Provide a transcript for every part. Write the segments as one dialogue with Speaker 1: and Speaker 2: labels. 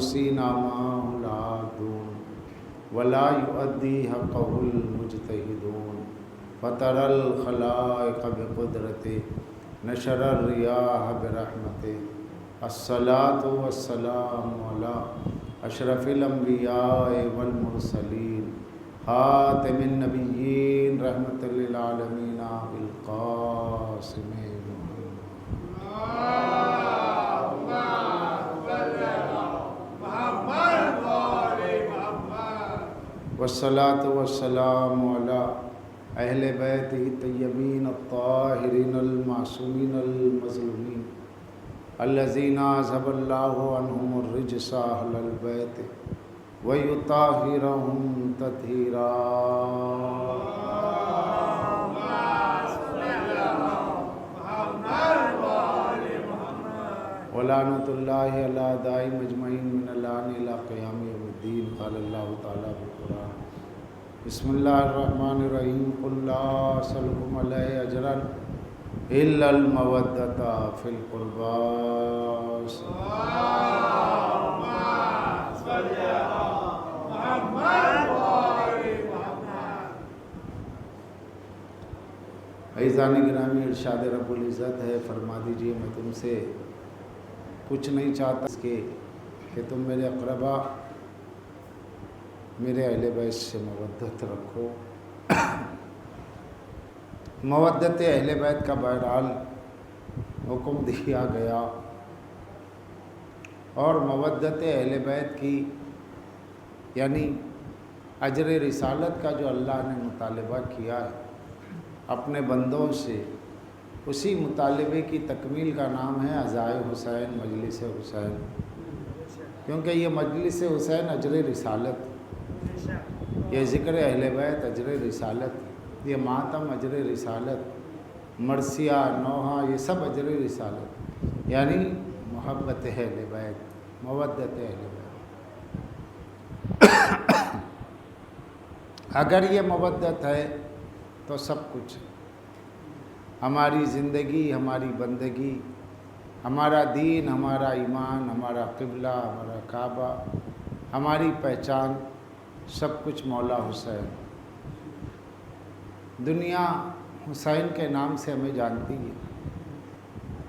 Speaker 1: سینا دون ولا يؤدي حقه المجتهدون فطر الخلائق بقدرته نشر الرياح برحمته الصلاة والسلام على اشرف الانبیاء والمرسلین خاتم النبیین رحمت للعالمین بالقاسم والصلاة والسلام على اہل بیتہ الطیبین الطاہرین المعصومین المظلومین الذین اذهب اللہ عنہم الرجس اہل البیت ویطہرہم تطہیرا ولعنۃ اللہ علی اعداء مجمعین من الآن الی قیام یوم الدین قال اللہ تعالی بالقرآن بسم اللہ الرحمن الرحیم قل لا اسألکم علیہ اجرا الا المودۃ فی القربى عزیزان گرامی، ارشاد رب العزت ہے، فرما دیجئے میں تم سے کچھ نہیں چاہتا اس کے کہ تم میرے اقربا میرے اہل بیت سے مودت رکھو۔ مودت اہل بیت کا بہرحال حکم دیا گیا، اور مودت اہل بیت کی یعنی اجر رسالت کا جو اللہ نے مطالبہ کیا ہے اپنے بندوں سے، اسی مطالبے کی تکمیل کا نام ہے عزائے حسین، مجلس حسین، کیونکہ یہ مجلس حسین اجر رسالت، یہ ذکر اہل بیت اجر رسالت، یہ ماتم اجر رسالت، مرثیہ نوحہ یہ سب اجر رسالت، یعنی محبت اہل بیت، مودت اہل بیت۔ اگر یہ مودت ہے تو سب کچھ ہے، ہماری زندگی، ہماری بندگی، ہمارا دین، ہمارا ایمان، ہمارا قبلہ، ہمارا کعبہ، ہماری پہچان، سب کچھ مولا حسین۔ دنیا حسین کے نام سے ہمیں جانتی ہے،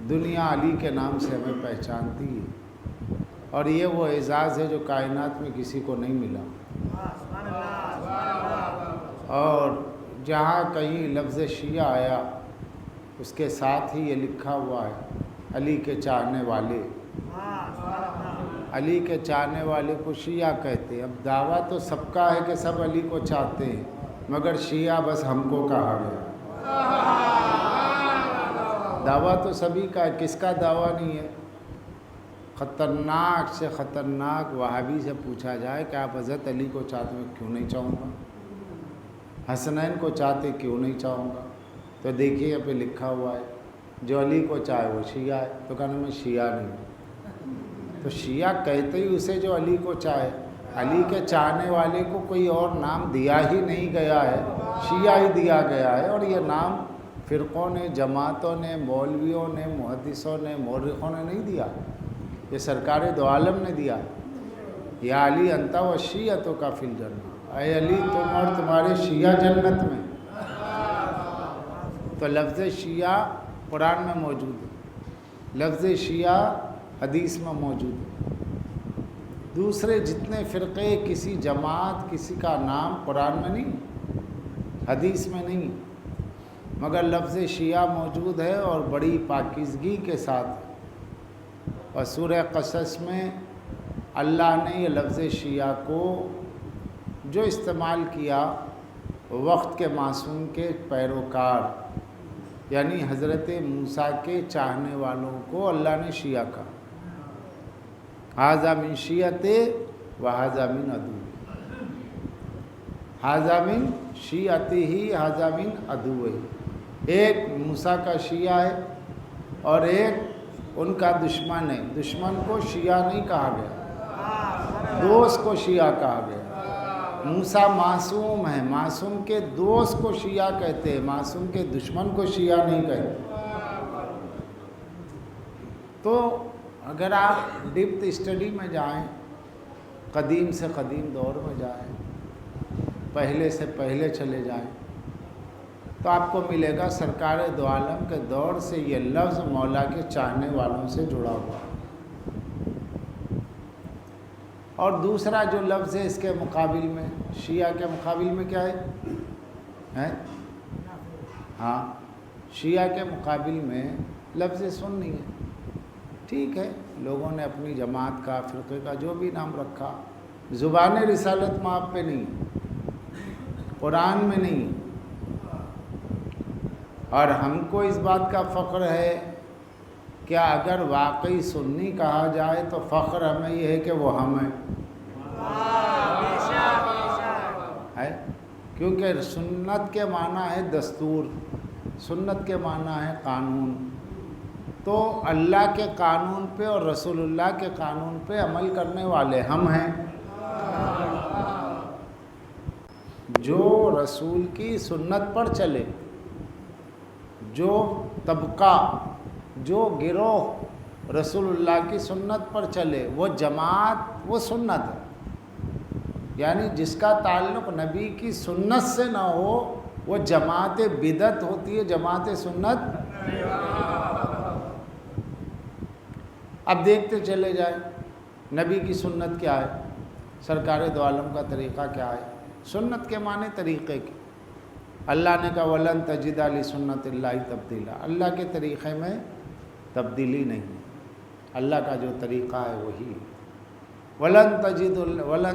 Speaker 1: دنیا علی کے نام سے ہمیں پہچانتی ہے، اور یہ وہ اعزاز ہے جو کائنات میں کسی کو نہیں ملا۔ اور جہاں کہیں لفظ شیعہ آیا اس کے ساتھ ہی یہ لکھا ہوا ہے علی کے چاہنے والے، علی کے چاہنے والے کو شیعہ کہتے ہیں۔ اب دعویٰ تو سب کا ہے کہ سب علی کو چاہتے ہیں، مگر شیعہ بس ہم کو کہا گیا۔ دعویٰ تو سبھی کا ہے، کس کا دعویٰ نہیں ہے؟ خطرناک سے خطرناک وہابی سے پوچھا جائے کہ آپ حضرت علی کو چاہتے ہیں، کیوں نہیں چاہوں گا؟ حسنین کو چاہتے کیوں نہیں چاہوں گا؟ تو دیکھیے یہاں پہ لکھا ہوا ہے جو علی کو چاہے وہ شیعہ ہے، تو کہنا میں شیعہ نہیں ہوں۔ تو شیعہ کہتے ہی اسے جو علی کو چاہے، علی کے چاہنے والے کو کوئی اور نام دیا ہی نہیں گیا ہے، شیعہ ہی دیا گیا ہے۔ اور یہ نام فرقوں نے، جماعتوں نے، مولویوں نے، محدثوں نے، مورخوں نے نہیں دیا، یہ سرکار دو عالم نے دیا۔ یا علی انت و شیعتک فی الجنہ، اے علی تم اور تمہارے شیعہ جنت میں۔ تو لفظ شیعہ قرآن میں موجود ہے، لفظ شیعہ حدیث میں موجود ہے۔ دوسرے جتنے فرقے، کسی جماعت، کسی کا نام قرآن میں نہیں، حدیث میں نہیں، مگر لفظ شیعہ موجود ہے اور بڑی پاکیزگی کے ساتھ۔ اور سورہ قصص میں اللہ نے یہ لفظ شیعہ کو جو استعمال کیا، وقت کے معصوم کے پیروکار یعنی حضرت موسیٰ کے چاہنے والوں کو اللہ نے شیعہ کہا، ھذا من شیعتی و ھذا من عدوہ، ھذا من شیعتہ ھذا من عدوہ۔ ایک موسیٰ کا شیعہ ہے اور ایک ان کا دشمن ہے۔ دشمن کو شیعہ نہیں کہا گیا، دوست کو شیعہ کہا گیا۔ موسیٰ معصوم ہے، معصوم کے دوست کو شیعہ کہتے ہیں، معصوم کے دشمن کو شیعہ نہیں کہتے۔ تو اگر آپ ڈپتھ اسٹڈی میں جائیں قدیم سے قدیم دور میں جائیں، پہلے سے پہلے چلے جائیں، تو آپ کو ملے گا سرکار دو عالم کے دور سے یہ لفظ مولا کے چاہنے والوں سے جڑا ہوا ہے۔ اور دوسرا جو لفظ ہے اس کے مقابل میں، شیعہ کے مقابل میں کیا ہے؟ ہاں، شیعہ کے مقابل میں لفظ سنی ہے۔ ٹھیک ہے، لوگوں نے اپنی جماعت کا، فرقے کا جو بھی نام رکھا، زبان رسالت مآب پہ نہیں، قرآن میں نہیں، اور ہم کو اس بات کا فخر ہے کہ اگر واقعی سنی کہا جائے تو فخر ہمیں یہ ہے کہ وہ ہم ہیں، ہے، کیونکہ سنت کے معنی ہے دستور، سنت کے معنی ہے قانون، تو اللہ کے قانون پہ اور رسول اللہ کے قانون پہ عمل کرنے والے ہم ہیں۔ جو رسول کی سنت پر چلے، جو طبقہ، جو گروہ رسول اللہ کی سنت پر چلے، وہ جماعت، وہ سنت ہے، یعنی جس کا تعلق نبی کی سنت سے نہ ہو وہ جماعت بدعت ہوتی ہے، جماعت سنت۔ اب دیکھتے چلے جائیں نبی کی سنت کیا ہے، سرکار دو عالم کا طریقہ کیا ہے۔ سنت کے معنی طریقے کی، اللہ نے کہا وَلَن تَجِدَ لِسُنَّتِ اللَّهِ تَبْدِيلًا، اللہ کے طریقے میں تبدیلی نہیں، اللہ کا جو طریقہ ہے وہی ہے۔ وَلَن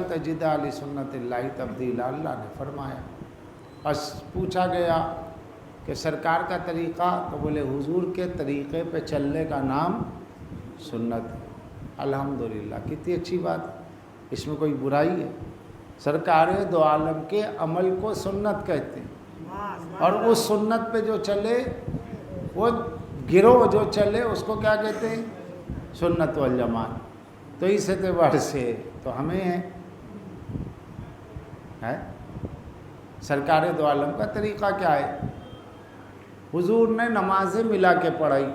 Speaker 1: تَجِدَ لِسُنَّتِ اللَّهِ تَبْدِيلًا، اللہ نے فرمایا۔ بس پوچھا گیا کہ سرکار کا طریقہ، تو بولے حضور کے طریقے پہ چلنے کا نام سنت ہے۔ الحمدللہ، کتنی اچھی بات ہے، اس میں کوئی برائی ہے؟ سرکار دو عالم کے عمل کو سنت کہتے ہیں، اور اس سنت پہ جو چلے، وہ گروہ جو چلے، اس کو کیا کہتے ہیں؟ سنت والجماعت۔ تو اس اعتبار سے تو ہمیں ہے سرکار دو عالم کا طریقہ کیا ہے؟ حضور نے نمازیں ملا کے پڑھائی،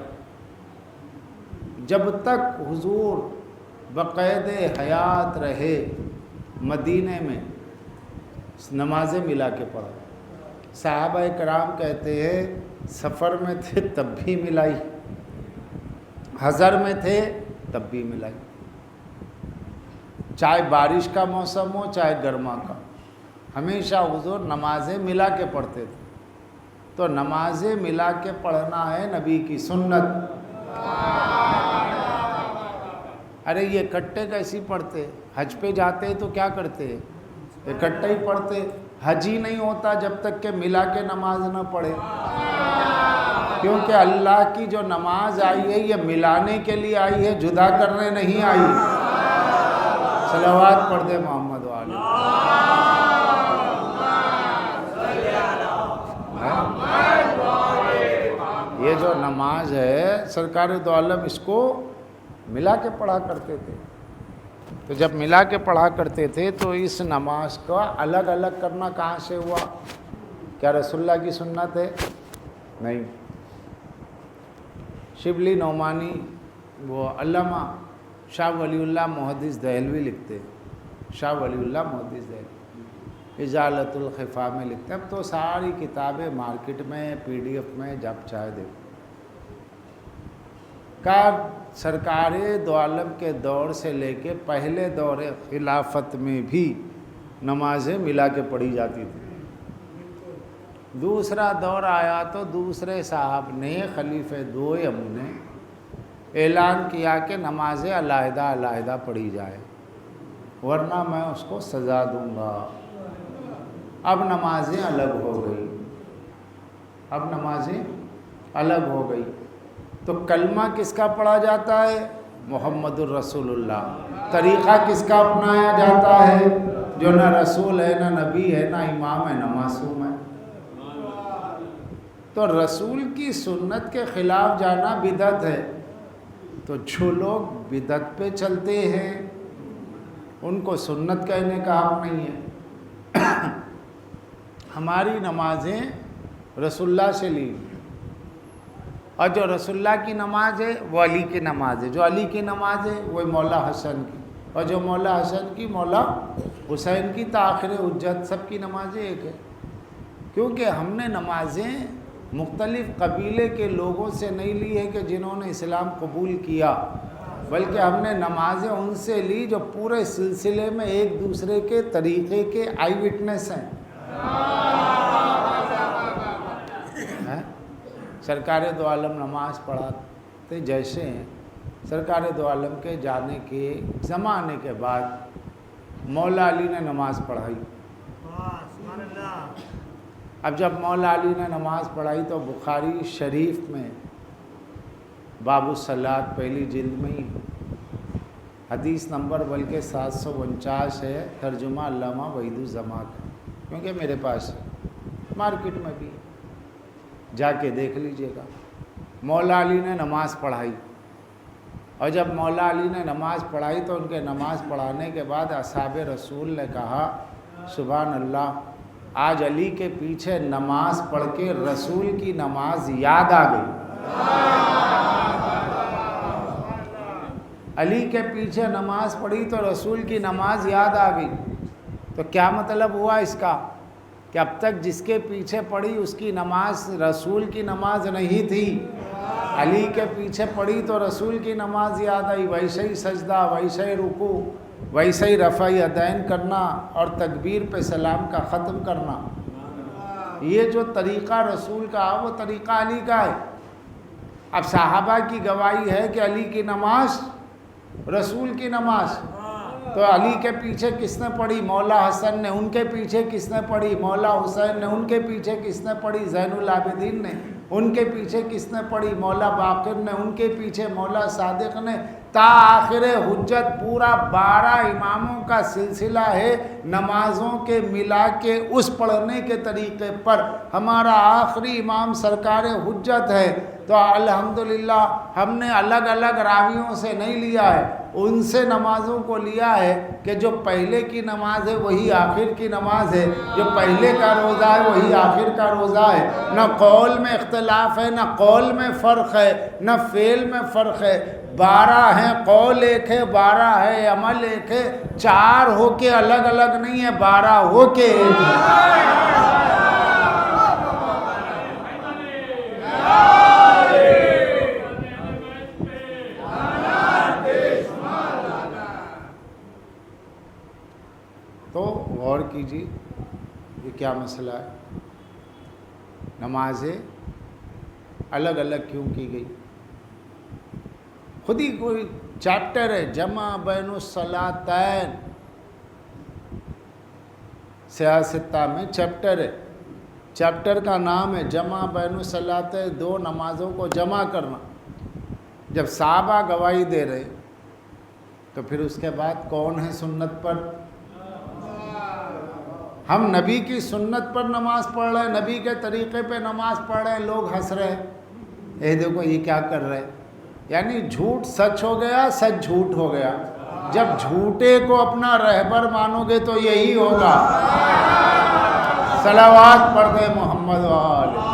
Speaker 1: جب تک حضور بقید حیات رہے مدینے میں نمازیں ملا کے پڑھا۔ صحابہ کرام کہتے ہیں سفر میں تھے تب بھی ملائی، حضر میں تھے تب بھی ملائی، چاہے بارش کا موسم ہو چاہے گرما کا، ہمیشہ حضور نمازیں ملا کے پڑھتے تھے۔ تو نمازیں ملا کے پڑھنا ہے نبی کی سنت۔ ارے یہ اکٹھے کیسی پڑھتے؟ حج پہ جاتے تو کیا کرتے؟ اکٹھے ہی پڑھتے۔ حج ہی نہیں ہوتا جب تک کہ ملا کے نماز نہ پڑھے، کیونکہ اللہ کی جو نماز آئی ہے یہ ملانے کے لیے آئی ہے، جدا کرنے نہیں آئی۔ صلوات پڑھ دے محمد والے۔ یہ جو نماز ہے سرکار دو عالم اس کو ملا کے پڑھا کرتے تھے۔ تو جب ملا کے پڑھا کرتے تھے تو اس نماز کا الگ الگ کرنا کہاں سے ہوا؟ کیا رسول اللہ کی سنت ہے؟ نہیں۔ شبلی نعمانی، وہ علامہ شاہ ولی اللہ محدث دہلوی لکھتے، شاہ ولی اللہ محدث دہلوی ازالۃ الخفا میں لکھتے۔ اب تو ساری کتابیں مارکیٹ میں PDF میں جب چاہے دیکھو۔ کا سرکار دو عالم کے دور سے لے کے پہلے دور خلافت میں بھی نمازیں ملا کے پڑھی جاتی تھی۔ دوسرا دور آیا تو دوسرے صاحب نے، خلیفہ دوم نے اعلان کیا کہ نمازیں علیحدہ علیحدہ پڑھی جائے، ورنہ میں اس کو سزا دوں گا۔ اب نمازیں الگ ہو گئی، اب نمازیں الگ ہو گئی۔ تو کلمہ کس کا پڑھا جاتا ہے؟ محمد الرسول اللہ۔ طریقہ کس کا اپنایا جاتا ہے؟ جو نہ رسول ہے، نہ نبی ہے، نہ امام ہے، نہ معصوم ہے۔ تو رسول کی سنت کے خلاف جانا بدعت ہے۔ تو جو لوگ بدعت پہ چلتے ہیں ان کو سنت کہنے کا حق نہیں ہے۔ ہماری نمازیں رسول اللہ سے لی، اور جو رسول اللہ کی نماز ہے وہ علی کی نماز ہے، جو علی کی نماز ہے وہ مولا حسن کی، اور جو مولا حسن کی مولا حسین کی تآخر حجت، سب کی نمازیں ایک ہے. کیونکہ ہم نے نمازیں مختلف قبیلے کے لوگوں سے نہیں لی ہے کہ جنہوں نے اسلام قبول کیا، بلکہ ہم نے نمازیں ان سے لی جو پورے سلسلے میں ایک دوسرے کے طریقے کے آئی وٹنس ہیں. سرکار دو عالم نماز پڑھاتے جیسے ہیں. سرکار دو عالم کے جانے کے زمانے کے بعد مولا علی نے نماز پڑھائی. اب جب مولا علی نے نماز پڑھائی تو بخاری شریف میں باب الصلاۃ پہلی جلد میں ہی حدیث نمبر بلکہ 749 ہے. ترجمہ علامہ وحید الزمان کا، کیونکہ میرے پاس مارکیٹ میں بھی جا کے دیکھ لیجئے گا. مولا علی نے نماز پڑھائی، اور جب مولا علی نے نماز پڑھائی تو ان کے نماز پڑھانے کے بعد اصحاب رسول نے کہا سبحان اللہ، آج علی کے پیچھے نماز پڑھ کے رسول کی نماز یاد آ گئی. علی کے پیچھے نماز پڑھی تو رسول کی نماز یاد آ گئی. تو کیا مطلب ہوا اس کا کہ اب تک جس کے پیچھے پڑھی اس کی نماز رسول کی نماز نہیں تھی، علی کے پیچھے پڑھی تو رسول کی نماز یاد آئی. ویسے ہی سجدہ، ویسے ہی رکوع، ویسے ہی رفع یدین کرنا اور تکبیر پہ سلام کا ختم کرنا. یہ جو طریقہ رسول کا وہ طریقہ علی کا ہے. اب صحابہ کی گواہی ہے کہ علی کی نماز رسول کی نماز. تو علی کے پیچھے کس نے پڑھی؟ مولا حسن نے. ان کے پیچھے کس نے پڑھی؟ مولا حسین نے. ان کے پیچھے کس نے پڑھی؟ زین العابدین نے. ان کے پیچھے کس نے پڑھی؟ مولا باقر نے. ان کے پیچھے مولا صادق نے. تا آخر حجت پورا 12 اماموں کا سلسلہ ہے نمازوں کے ملا کے اس پڑھنے کے طریقے پر. ہمارا آخری امام سرکار حجت ہے. تو الحمدللہ ہم نے الگ الگ راویوں سے نہیں لیا ہے، ان سے نمازوں کو لیا ہے کہ جو پہلے کی نماز ہے وہی آخر کی نماز ہے، جو پہلے کا روزہ ہے وہی آخر کا روزہ ہے. نہ قول میں اختلاف ہے، نہ قول میں فرق ہے، نہ فعل میں فرق ہے. 12 ہیں، قول ایک ہے، 12 ہے عمل ایک ہے. 4 ہو کے الگ الگ نہیں ہے، 12 ہو کے ایک ہے. تو غور کیجیے یہ کیا مسئلہ ہے. نمازیں الگ الگ کیوں کی گئی؟ خود ہی کوئی چیپٹر ہے جمع بین الصلاتین، سیاستہ میں چیپٹر ہے. چیپٹر کا نام ہے جمع بین الصلاتین، 2 نمازوں کو جمع کرنا. جب صحابہ گواہی دے رہے تو پھر اس کے بعد کون ہے سنت پر؟ ہم نبی کی سنت پر نماز پڑھ رہے ہیں، نبی کے طریقے پہ نماز پڑھ رہے ہیں. لوگ ہنس رہے ہیں، اے دیکھو یہ کیا کر رہے ہیں. یعنی جھوٹ سچ ہو گیا، سچ جھوٹ ہو گیا. جب جھوٹے کو اپنا رہبر مانو گے تو یہی ہوگا. صلوات پڑھ دے محمد وآلہ.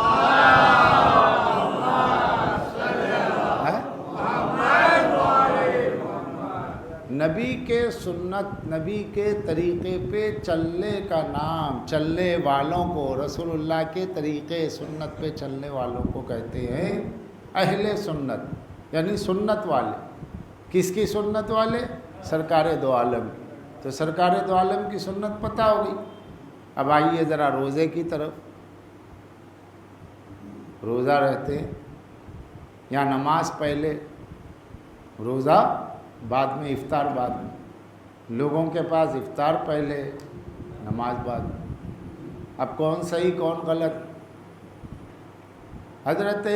Speaker 1: نبی کے سنت، نبی کے طریقے پہ چلنے کا نام، چلنے والوں کو، رسول اللہ کے طریقے سنت پہ چلنے والوں کو کہتے ہیں اہل سنت، یعنی سنت والے. کس کی سنت والے؟ سرکار دو عالم. تو سرکار دو عالم کی سنت پتہ ہوگی. اب آئیے ذرا روزے کی طرف. روزہ رہتے یا نماز پہلے، روزہ بعد میں، افطار بعد میں. لوگوں کے پاس افطار پہلے، نماز بعد میں. اب کون صحیح کون غلط؟ حضرت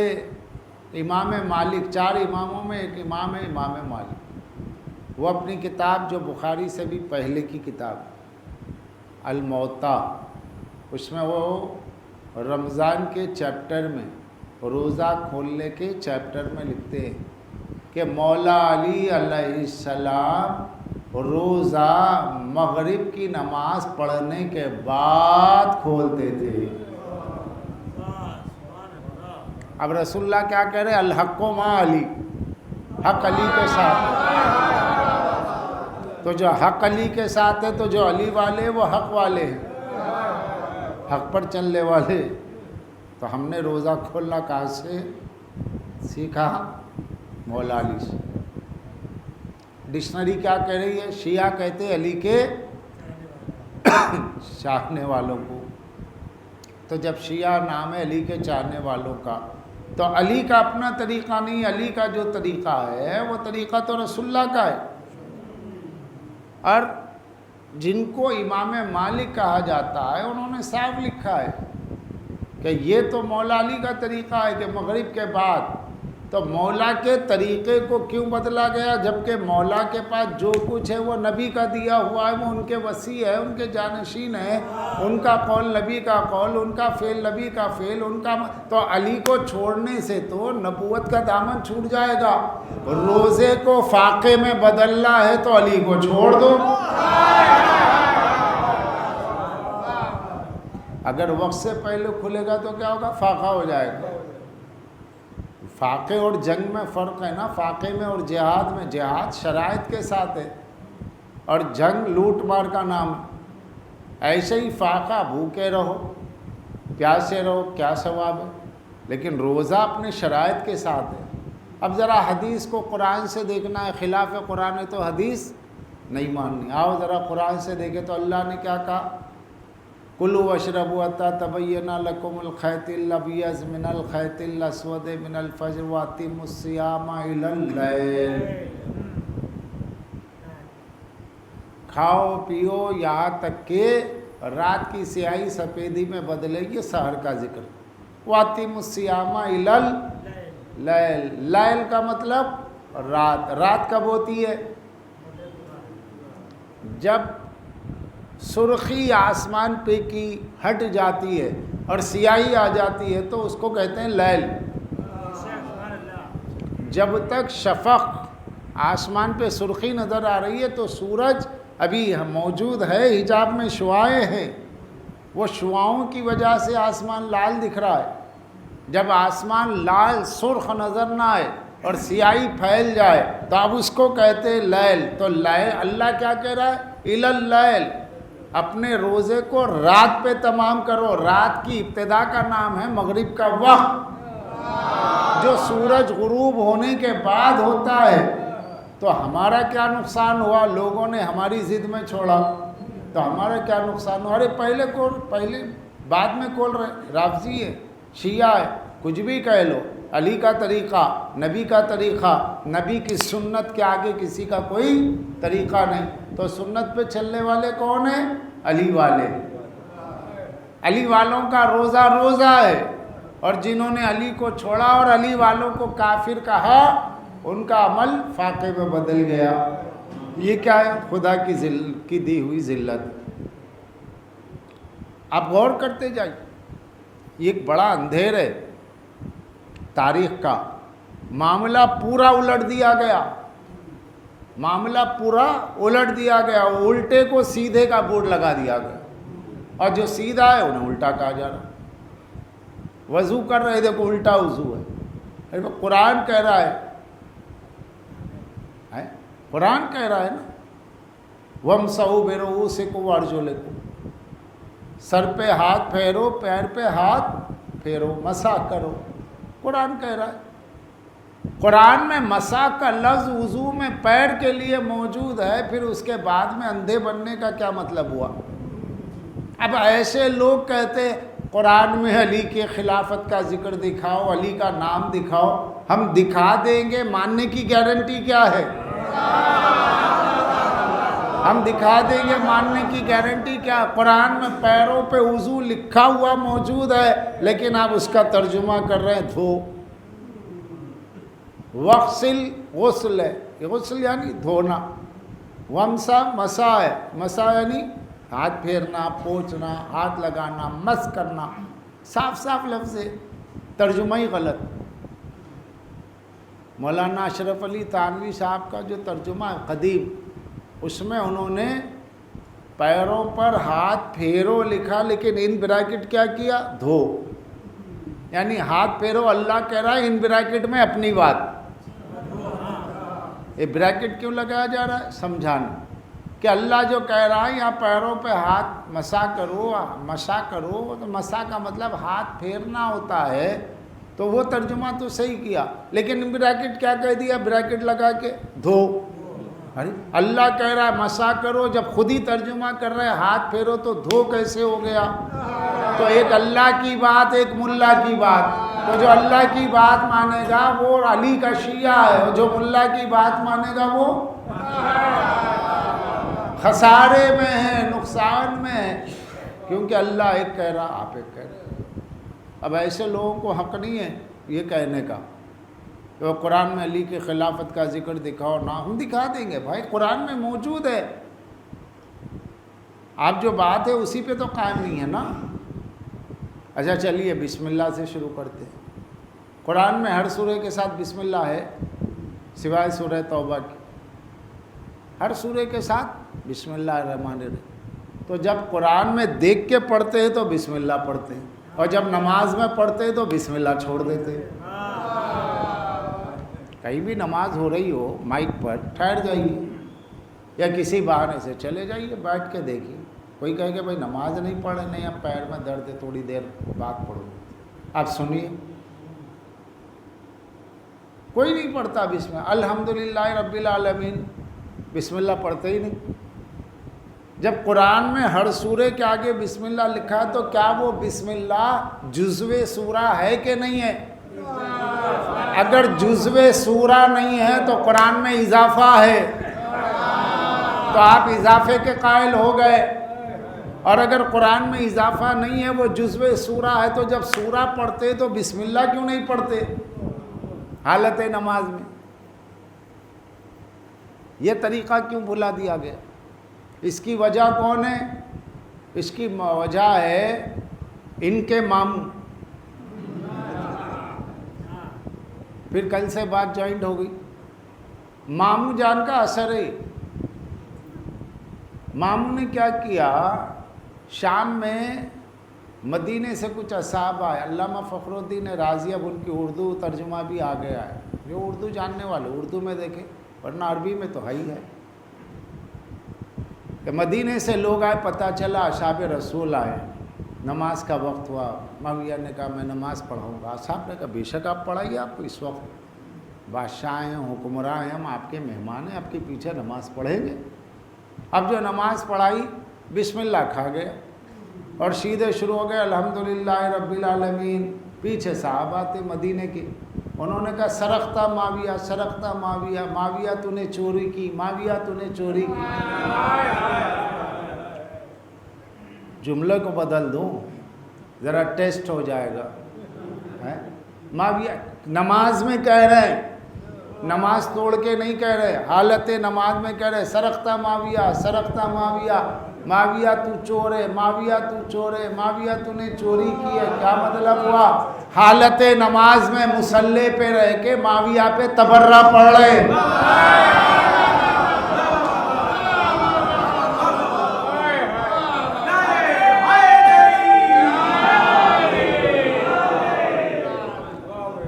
Speaker 1: امام مالک، 4 اماموں میں ایک امام ہے امام مالک. وہ اپنی کتاب جو بخاری سے بھی پہلے کی کتاب الموطا، اس میں وہ رمضان کے چیپٹر میں، روزہ کھولنے کے چیپٹر میں لکھتے ہیں کہ مولا علی علیہ السلام روزہ مغرب کی نماز پڑھنے کے بعد کھولتے تھے. اب رسول اللہ کیا کہہ رہے؟ الحق مع علی، حق علی کے ساتھ. تو جو حق علی کے ساتھ ہے، تو جو علی والے وہ حق والے ہیں، حق پر چلنے والے۔ تو ہم نے روزہ کھولنا کہاں سے سیکھا؟ مولا علی سے۔ ڈکشنری کیا کہہ رہی ہے؟ شیعہ کہتے علی کے چاہنے والوں کو۔ تو جب شیعہ نام ہے علی کے چاہنے والوں کا، تو علی کا اپنا طریقہ نہیں، علی کا جو طریقہ ہے وہ طریقہ تو رسول اللہ کا ہے۔ اور جن کو امام مالک کہا جاتا ہے، انہوں نے صاف لکھا ہے کہ یہ تو مولا علی کا طریقہ ہے کہ مغرب کے بعد، تو مولا کے طریقے کو کیوں بدلا گیا؟ جبکہ مولا کے پاس جو کچھ ہے وہ نبی کا دیا ہوا ہے، وہ ان کے وصی ہے، ان کے جانشین ہے، ان کا قول نبی کا قول، ان کا فعل نبی کا فعل، ان کا تو علی کو چھوڑنے سے تو نبوت کا دامن چھوٹ جائے گا۔ روزے کو فاقے میں بدلنا ہے تو علی کو چھوڑ دو۔ اگر وقت سے پہلے کھلے گا تو کیا ہوگا؟ فاقہ ہو جائے گا۔ فاقے اور جنگ میں فرق ہے نا، فاقے میں اور جہاد میں، جہاد شرائط کے ساتھ ہے اور جنگ لوٹ مار کا نام ہے۔ ایسے ہی فاقہ بھوکے رہو، پیاسے رہو، کیا ثواب ہے، لیکن روزہ اپنے شرائط کے ساتھ ہے۔ اب ذرا حدیث کو قرآن سے دیکھنا ہے، خلاف قرآن ہے تو حدیث نہیں ماننی۔ آؤ ذرا قرآن سے دیکھیں تو اللہ نے کیا کہا؟ کلوا واشربوا حتی تبین لکم الخیط الابیض من الخیط الاسود من الفجر واتموا الصیام الی اللیل۔ کھاؤ پیو یہاں تک کہ رات کی سیاہی سفیدی میں بدلے گی، سحر کا ذکر۔ واتموا الصیام الی اللیل، لیل کا مطلب رات۔ رات کب ہوتی ہے؟ جب سرخی آسمان پہ کی ہٹ جاتی ہے اور سیاہی آ جاتی ہے تو اس کو کہتے ہیں لیل۔ جب تک شفق آسمان پہ سرخی نظر آ رہی ہے تو سورج ابھی موجود ہے، حجاب میں شعاعیں ہیں، وہ شعاؤں کی وجہ سے آسمان لال دکھ رہا ہے۔ جب آسمان لال سرخ نظر نہ آئے اور سیاہی پھیل جائے تو اب اس کو کہتے ہیں لیل۔ تو لیل، اللہ کیا کہہ رہا ہے؟ الی اللیل، اپنے روزے کو رات پہ تمام کرو۔ رات کی ابتدا کا نام ہے مغرب کا وقت، جو سورج غروب ہونے کے بعد ہوتا ہے۔ تو ہمارا کیا نقصان ہوا؟ لوگوں نے ہماری ضد میں چھوڑا تو ہمارا کیا نقصان ہوا؟ ارے پہلے بعد میں کھول رہے، رافضی ہے، شیعہ ہے، کچھ بھی کہہ لو، علی کا طریقہ، نبی کا طریقہ، نبی کی سنت کے آگے کسی کا کوئی طریقہ نہیں۔ تو سنت پہ چلنے والے کون ہیں؟ علی والے۔ علی والوں کا روزہ روزہ ہے، اور جنہوں نے علی کو چھوڑا اور علی والوں کو کافر کہا، ان کا عمل فاقے میں بدل گیا۔ یہ کیا ہے؟ خدا کی دی ہوئی ذلت۔ آپ غور کرتے جائیے، یہ ایک بڑا اندھیر ہے تاریخ کا۔ معاملہ پورا الٹ دیا گیا، معاملہ پورا الٹ دیا گیا، الٹے کو سیدھے کا بورڈ لگا دیا گیا، اور جو سیدھا ہے انہیں الٹا کہا جا رہا۔ وضو کر رہے دیکھو الٹا وضو ہے۔ قرآن کہہ رہا ہے، قرآن کہہ رہا ہے نا، وَامْسَحُوا بِرُءُوسِكُمْ وَأَرْجُلِكُمْ، سر پہ ہاتھ پھیرو، پیر پہ ہاتھ پھیرو، مسح کرو۔ قرآن کہہ رہا ہے۔ قرآن میں مسح کا لفظ وضو میں پیر کے لیے موجود ہے، پھر اس کے بعد میں اندھے بننے کا کیا مطلب ہوا؟ اب ایسے لوگ کہتے قرآن میں علی کے خلافت کا ذکر دکھاؤ، علی کا نام دکھاؤ۔ ہم دکھا دیں گے، ماننے کی گارنٹی کیا ہے؟ ہم دکھا دیں گے، ماننے کی گارنٹی کیا؟ قرآن میں پیروں پہ وضو لکھا ہوا موجود ہے، لیکن آپ اس کا ترجمہ کر رہے ہیں دھو۔ وغسل غسل ہے، غسل یعنی دھونا، ومسا مسا ہے، مسا یعنی ہاتھ پھیرنا، پوچھنا، ہاتھ لگانا، مس کرنا، صاف صاف لفظ ہے، ترجمہ ہی غلط۔ مولانا اشرف علی تھانوی صاحب کا جو ترجمہ ہے قدیم، اس میں انہوں نے پیروں پر ہاتھ پھیرو لکھا، لیکن ان بریکٹ کیا کیا؟ دھو، یعنی ہاتھ پھیرو اللہ کہہ رہا ہے، ان بریکٹ میں اپنی بات۔ یہ بریکٹ کیوں لگایا جا رہا ہے؟ سمجھانا۔ کہ اللہ جو کہہ رہا ہے یہاں پیروں پہ ہاتھ مسا کرو، تو مسا کا مطلب ہاتھ پھیرنا ہوتا ہے، تو وہ ترجمہ تو صحیح کیا، لیکن بریکٹ کیا کہہ دیا؟ بریکٹ لگا کے دھو۔ ارے اللہ کہہ رہا ہے مسا کرو، جب خود ہی ترجمہ کر رہے ہاتھ پھیرو، تو دھو کیسے ہو گیا؟ تو ایک اللہ کی بات، ایک ملا کی بات۔ تو جو اللہ کی بات مانے گا وہ علی کا شیعہ ہے، اور جو ملا کی بات مانے گا وہ خسارے میں ہے، نقصان میں ہے، کیونکہ اللہ ایک کہہ رہا، آپ ایک کہہ رہے۔ اب ایسے لوگوں کو حق نہیں ہے یہ کہنے کا کہ قرآن میں علی کی خلافت کا ذکر دکھاؤ، نہ ہم دکھا دیں گے بھائی، قرآن میں موجود ہے، آپ جو بات ہے اسی پہ تو قائم نہیں ہے نا۔ اچھا چلیے بسم اللہ سے شروع کرتے ہیں۔ قرآن میں ہر سورہ کے ساتھ بسم اللہ ہے سوائے سورہ توبہ کی، ہر سورہ کے ساتھ بسم اللہ الرحمن الرحیم۔ تو جب قرآن میں دیکھ کے پڑھتے ہیں تو بسم اللہ پڑھتے ہیں، اور جب نماز میں پڑھتے ہیں تو بسم اللہ چھوڑ دیتے ہیں۔ کہیں بھی نماز ہو رہی ہو مائک پر ٹھہر جائیے، یا کسی بہانے سے چلے جائیے، بیٹھ کے دیکھیے۔ کوئی کہے کہ بھائی نماز نہیں پڑھے، نہیں اب پیر میں درد ہے تھوڑی دیر بعد پڑھو، آپ سنیے۔ کوئی نہیں پڑھتا بسم اللہ، الحمدللہ رب العالمین، بسم اللہ پڑھتے ہی نہیں۔ جب قرآن میں ہر سورے کے آگے بسم اللہ لکھا ہے تو کیا وہ بسم اللہ جزو سورہ ہے کہ نہیں ہے؟ اگر جزو سورہ نہیں ہے تو قرآن میں اضافہ ہے، تو آپ اضافے کے قائل ہو گئے۔ اور اگر قرآن میں اضافہ نہیں ہے، وہ جزو سورہ ہے، تو جب سورہ پڑھتے تو بسم اللہ کیوں نہیں پڑھتے حالت نماز میں؟ یہ طریقہ کیوں بھلا دیا گیا؟ اس کی وجہ کون ہے؟ اس کی وجہ ہے ان کے ماموں۔ پھر کل سے بات جوائنٹ ہو گئی، ماموں جان کا اثر ہے۔ ماموں نے کیا کیا، شام میں مدینے سے کچھ اصحاب آئے، علامہ فخر الدین رازی، اب ان کی اردو ترجمہ بھی آ گیا ہے، جو اردو جاننے والے اردو میں دیکھیں، ورنہ عربی میں تو ہے ہی ہے، کہ مدینے سے لوگ آئے، پتہ چلا اصحاب رسول آئے، نماز کا وقت ہوا، معاویہ نے کہا میں نماز پڑھاؤں گا، صاحب نے کہا بے شک آپ پڑھائیے، آپ کو اس وقت بادشاہ ہیں، حکمراں ہیں، ہم آپ کے مہمان ہیں، آپ کے پیچھے نماز پڑھیں گے۔ اب جو نماز پڑھائی بسم اللہ کھا گیا اور سیدھے شروع ہو گئے الحمدللہ رب العالمین۔ پیچھے صحابہ تھے مدینے کے، انہوں نے کہا سرقتا معاویہ، سرقتا معاویہ، معاویہ تو نے چوری کی، معاویہ تو نے چوری کی۔ جملے کو بدل دوں ذرا ٹیسٹ ہو جائے گا۔ معاویہ نماز میں کہہ رہے ہیں، نماز توڑ کے نہیں کہہ رہے، حالت نماز میں کہہ رہے سرقتا معاویہ، سرقتا معاویہ، معاویہ تو چور ہے، معاویہ تو چور ہے، معاویہ تو نے چوری کی ہے۔ کیا مطلب ہوا؟ حالت نماز میں مصلی پہ رہ کے معاویہ پہ تبرہ پڑھ رہے۔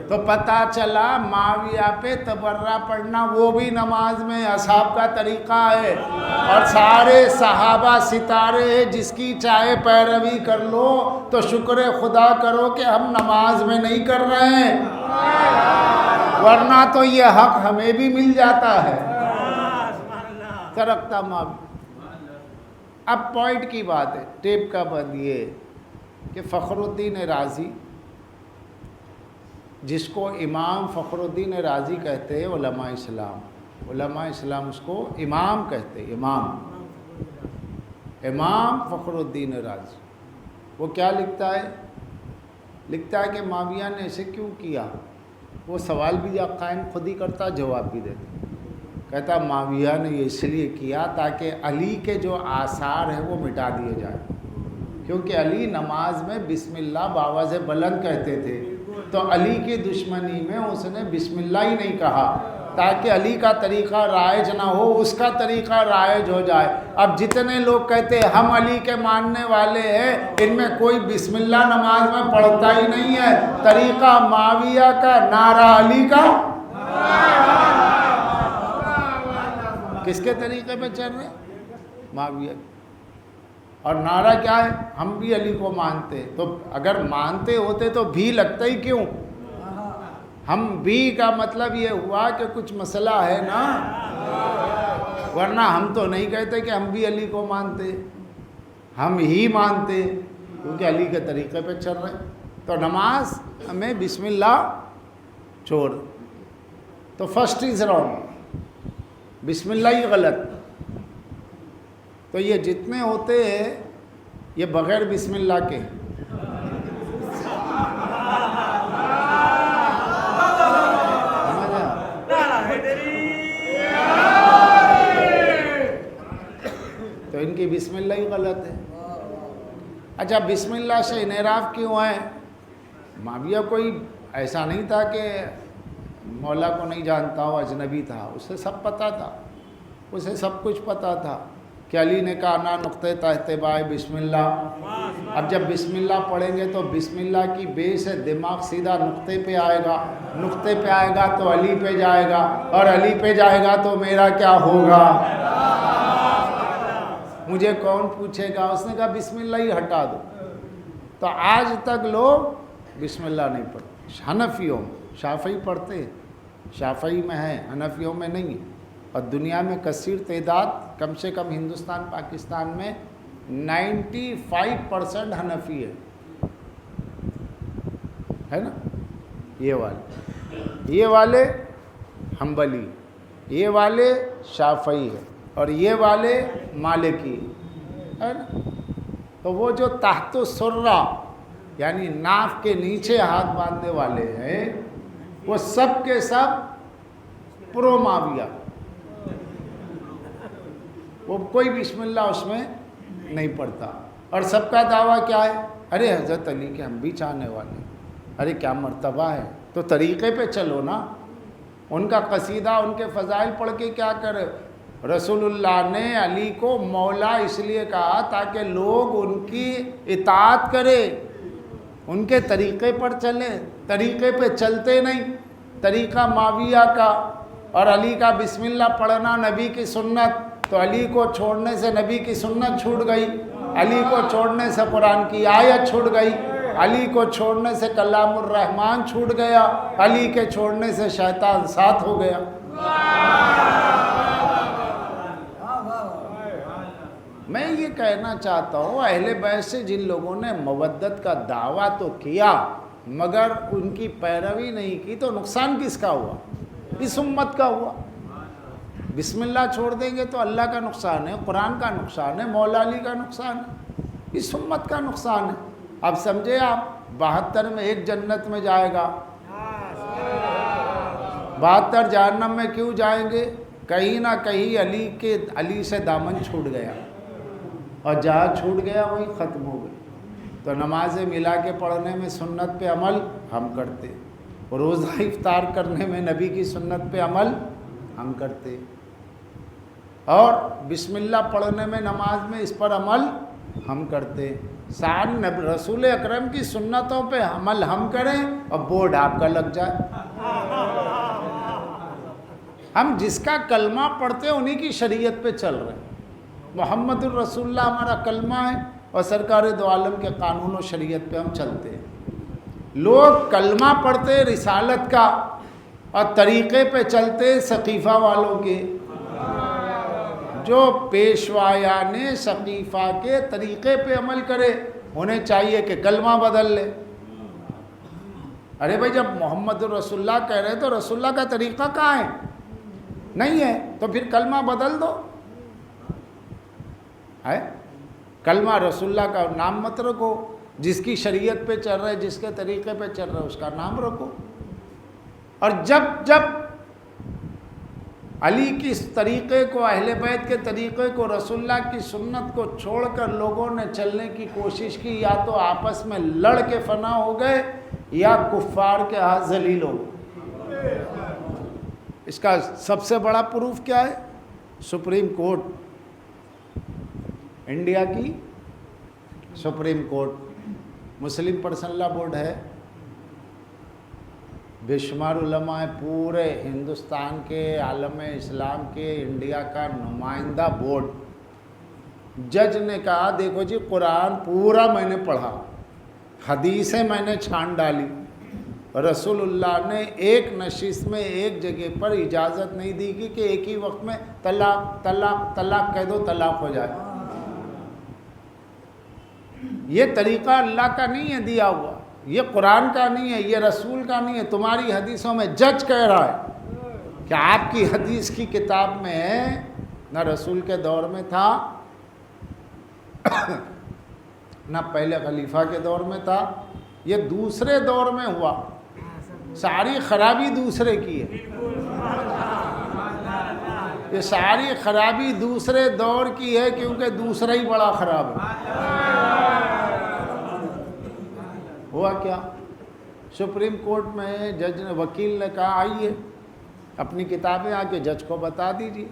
Speaker 1: تو پتہ چلا معاویہ پہ تبرہ پڑھنا وہ بھی نماز میں اصحاب کا طریقہ ہے، اور سارے صحابہ ستارے ہیں، جس کی چاہے پیروی کر لو تو شکر خدا کرو کہ ہم نماز میں نہیں کر رہے ہیں، ورنہ تو یہ حق ہمیں بھی مل جاتا ہے۔ ترکتا معاویہ۔ اب پوائنٹ کی بات ہے، ٹیپ کا بند یہ کہ فخر الدین رازی، جس کو امام فخر الدین رازی کہتے ہیں علماء اسلام، علماء اسلام اس کو امام کہتے ہیں، امام فخر الدین رازی، وہ کیا لکھتا ہے؟ لکھتا ہے کہ معاویہ نے ایسے کیوں کیا؟ وہ سوال بھی قائم خود ہی کرتا، جواب بھی دیتا، کہتا معاویہ نے یہ اس لیے کیا تاکہ علی کے جو آثار ہیں وہ مٹا دیے جائیں، کیونکہ علی نماز میں بسم اللہ باواز بلند کہتے تھے، تو علی کی دشمنی میں اس نے بسم اللہ ہی نہیں کہا تاکہ علی کا طریقہ رائج نہ ہو، اس کا طریقہ رائج ہو جائے۔ اب جتنے لوگ کہتے ہیں ہم علی کے ماننے والے ہیں، ان میں کوئی بسم اللہ نماز میں پڑھتا ہی نہیں ہے، طریقہ معاویہ کا، نعرہ علی کا، کس کے طریقے پہ چل رہے ہیں؟ معاویہ کی. اور نعرہ کیا ہے؟ ہم بھی علی کو مانتے. تو اگر مانتے ہوتے تو بھی لگتا ہی کیوں؟ ہم بھی کا مطلب یہ ہوا کہ کچھ مسئلہ ہے نا، ورنہ ہم تو نہیں کہتے کہ ہم بھی علی کو مانتے، ہم ہی مانتے، کیونکہ علی کے طریقے پہ چل رہے ہیں. تو نماز میں بسم اللہ چھوڑ. تو فرسٹ از رانگ، بسم اللہ ہی غلط. تو یہ جتنے ہوتے ہیں یہ بغیر بسم اللہ کے. تو ان کی بسم اللہ ہی غلط ہے. اچھا بسم اللہ سے انحراف کیوں ہے؟ معاویہ کوئی ایسا نہیں تھا کہ مولا کو نہیں جانتا ہو، اجنبی تھا، اسے سب پتہ تھا، اسے سب کچھ پتہ تھا کہ علی نے کہا نا نقطۂ تحتبائے بسم اللہ. اب جب بسم اللہ پڑھیں گے تو بسم اللہ کی بے سے دماغ سیدھا نقطے پہ آئے گا، نقطے پہ آئے گا تو علی پہ جائے گا، اور علی پہ جائے گا تو میرا کیا ہوگا؟ مجھے کون پوچھے گا؟ اس نے کہا بسم اللہ ہی ہٹا دو. تو آج تک لوگ بسم اللہ نہیں پڑھتے. حنفیوں میں شافعی پڑھتے ہیں، شافعی میں ہے، حنفیوں میں نہیں ہے. اور دنیا میں کثیر تعداد، کم سے کم ہندوستان پاکستان میں 95% حنفی ہے نا. یہ والے حنبلی، یہ والے شافعی ہے، اور یہ والے مالکی ہے نا. تو وہ جو تحت السرہ یعنی ناف کے نیچے ہاتھ باندھنے والے ہیں وہ سب کے سب پرو معاویہ، وہ کوئی بسم اللہ اس میں نہیں پڑھتا. اور سب کا دعویٰ کیا ہے؟ ارے حضرت علی کے ہم بھی چاہنے والے ہیں. ارے کیا مرتبہ ہے، تو طریقے پہ چلو نا. ان کا قصیدہ، ان کے فضائل پڑھ کے کیا کرے؟ رسول اللہ نے علی کو مولا اس لیے کہا تاکہ لوگ ان کی اطاعت کرے، ان کے طریقے پر چلے. طریقے پہ چلتے نہیں. طریقہ معاویہ کا اور علی کا بسم اللہ پڑھنا نبی کی سنت. تو علی کو چھوڑنے سے نبی کی سنت چھوٹ گئی، علی کو چھوڑنے سے قرآن کی آیت چھوٹ گئی، علی کو چھوڑنے سے کلام الرحمن چھوٹ گیا، علی کے چھوڑنے سے شیطان ساتھ ہو گیا. میں یہ کہنا چاہتا ہوں اہل بیت سے جن لوگوں نے مودت کا دعویٰ تو کیا مگر ان کی پیروی نہیں کی تو نقصان کس کا ہوا؟ اس امت کا ہوا. بسم اللہ چھوڑ دیں گے تو اللہ کا نقصان ہے، قرآن کا نقصان ہے، مولا علی کا نقصان ہے، اس امت کا نقصان ہے. اب سمجھے آپ 72 میں ایک جنت میں جائے گا، 72 جہنم میں کیوں جائیں گے؟ کہیں نہ کہیں علی سے دامن چھوٹ گیا، اور جہاں چھوٹ گیا وہی ختم ہو گئی. تو نمازیں ملا کے پڑھنے میں سنت پہ عمل ہم کرتے، روزہ افطار کرنے میں نبی کی سنت پہ عمل ہم کرتے، اور بسم اللہ پڑھنے میں نماز میں اس پر عمل ہم کرتے. رسول اکرم کی سنتوں پہ عمل ہم کریں اور بورڈ آپ کا لگ جائے. ہم جس کا کلمہ پڑھتے ہیں انہی کی شریعت پہ چل رہے ہیں. محمد الرسول اللہ ہمارا کلمہ ہے اور سرکار دو عالم کے قانون و شریعت پہ ہم چلتے ہیں. لوگ کلمہ پڑھتے رسالت کا اور طریقے پہ چلتے سقیفہ والوں کے. جو پیشوایان سقیفہ کے طریقے پہ عمل کرے انہیں چاہیے کہ کلمہ بدل لے. ارے بھائی جب محمد الرسول اللہ کہہ رہے تو رسول اللہ کا طریقہ کہاں ہے؟ نہیں ہے تو پھر کلمہ بدل دو. ہے کلمہ رسول اللہ کا نام مت رکھو، جس کی شریعت پہ چل رہے، جس کے طریقے پہ چل رہے اس کا نام رکھو. اور جب علی کی اس طریقے کو، اہل بیت کے طریقے کو، رسول اللہ کی سنت کو چھوڑ کر لوگوں نے چلنے کی کوشش کی، یا تو آپس میں لڑ کے فنا ہو گئے یا کفار کے ہاتھ ذلیل ہو گئے. اس کا سب سے بڑا پروف کیا ہے؟ سپریم کورٹ، انڈیا کی سپریم کورٹ، مسلم پرسنل لا بورڈ ہے، بے شمار علماء پورے ہندوستان کے، عالم اسلام کے، انڈیا کا نمائندہ بورڈ. جج نے کہا دیکھو جی قرآن پورا میں نے پڑھا، حدیثیں میں نے چھان ڈالی، رسول اللہ نے ایک نشست میں ایک جگہ پر اجازت نہیں دی کہ ایک ہی وقت میں طلاق طلاق طلاق کہہ دو طلاق ہو جائے۔ یہ طریقہ اللہ کا نہیں ہے دیا ہوا، یہ قرآن کا نہیں ہے، یہ رسول کا نہیں ہے، تمہاری حدیثوں میں جج کہہ رہا ہے کہ آپ کی حدیث کی کتاب میں ہے، نہ رسول کے دور میں تھا نہ پہلے خلیفہ کے دور میں تھا، یہ دوسرے دور میں ہوا، ساری خرابی دوسرے کی ہے، یہ ساری خرابی دوسرے دور کی ہے کیونکہ دوسرا ہی بڑا خراب ہے۔ ہوا کیا؟ سپریم کورٹ میں جج نے وکیل نے کہا آئیے اپنی کتابیں آ کے جج کو بتا دیجیے،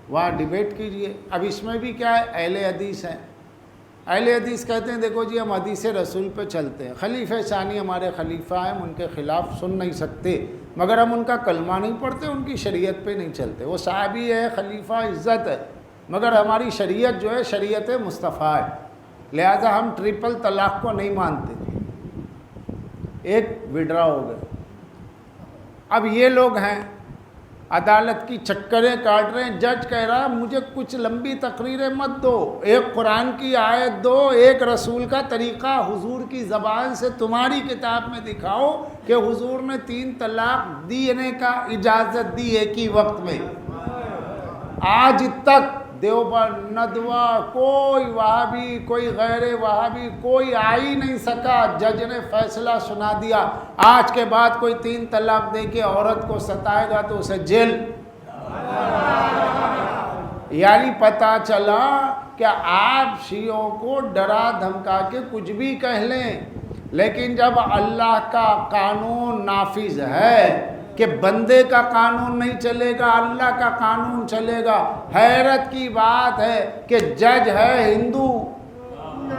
Speaker 1: وہاں ڈیبیٹ کیجیے۔ اب اس میں بھی کیا ہے، اہل حدیث ہیں، اہل حدیث کہتے ہیں دیکھو جی ہم حدیث رسول پہ چلتے ہیں، خلیفہ ثانی ہمارے خلیفہ ہیں، ہم ان کے خلاف سن نہیں سکتے، مگر ہم ان کا کلمہ نہیں پڑھتے، ان کی شریعت پہ نہیں چلتے، وہ صحابی ہے، خلیفہ عزت ہے، مگر ہماری شریعت جو ہے شریعت مصطفیٰ ہے، لہذا ہم ٹرپل طلاق کو نہیں مانتے۔ ایک وڈرا ہو گئے۔ اب یہ لوگ ہیں عدالت کی چکریں کاٹ رہے ہیں، جج کہہ رہا مجھے کچھ لمبی تقریریں مت دو، ایک قرآن کی آیت دو، ایک رسول کا طریقہ حضور کی زبان سے تمہاری کتاب میں دکھاؤ کہ حضور نے 3 طلاق دینے کا اجازت دی ایک ہی وقت میں۔ آج تک دیوبند ندوہ کوئی وہابی کوئی غیر وہابی کوئی آ ہی نہیں سکا، جج نے فیصلہ سنا دیا آج کے بعد کوئی 3 طلاق دے کے عورت کو ستائے گا تو اسے جیل۔ یعنی پتہ چلا کہ آپ شیعوں کو ڈرا دھمکا کے کچھ بھی کہہ لیں، لیکن جب اللہ کا قانون نافذ ہے کہ بندے کا قانون نہیں چلے گا، اللہ کا قانون چلے گا۔ حیرت کی بات ہے کہ جج ہے ہندو،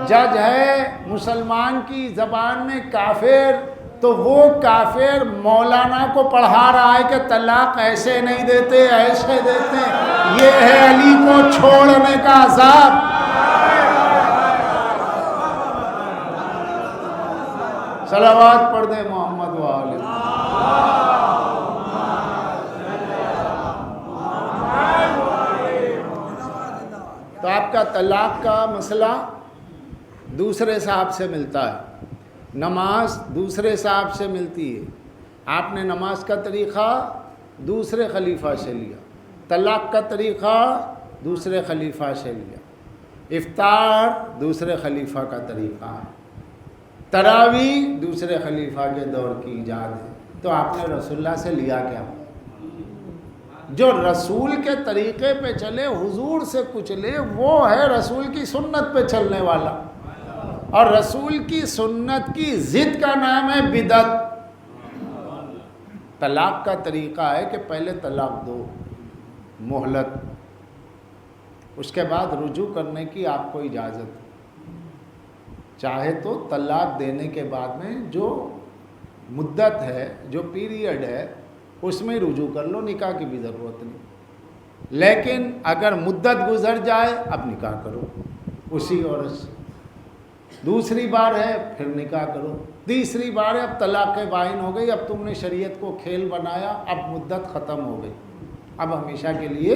Speaker 1: جج ہے مسلمان کی زبان میں کافر، تو وہ کافر مولانا کو پڑھا رہا ہے کہ طلاق ایسے نہیں دیتے ایسے دیتے۔ یہ ہے علی کو چھوڑنے کا عذاب۔ صلوات پڑھ دے محمد وآلہ۔ تو آپ کا طلاق کا مسئلہ دوسرے صاحب سے ملتا ہے، نماز دوسرے صاحب سے ملتی ہے، آپ نے نماز کا طریقہ دوسرے خلیفہ سے لیا، طلاق کا طریقہ دوسرے خلیفہ سے لیا، افطار دوسرے خلیفہ کا طریقہ ہے، تراویح دوسرے خلیفہ کے دور کی ایجاد ہے، تو آپ نے رسول اللہ سے لیا کیا؟ جو رسول کے طریقے پہ چلے، حضور سے کچھ لے، وہ ہے رسول کی سنت پہ چلنے والا، اور رسول کی سنت کی ضد کا نام ہے بدعت۔ طلاق کا طریقہ ہے کہ پہلے طلاق دو، مہلت، اس کے بعد رجوع کرنے کی آپ کو اجازت ہے، چاہے تو طلاق دینے کے بعد میں جو مدت ہے، جو پیریڈ ہے، اس میں رجوع کر لو، نکاح کی بھی ضرورت نہیں، لیکن اگر مدت گزر جائے اب نکاح کرو اسی عورت سے، دوسری بار ہے پھر نکاح کرو، تیسری بار ہے اب طلاق بائن ہو گئی، اب تم نے شریعت کو کھیل بنایا، اب مدت ختم ہو گئی، اب ہمیشہ کے لیے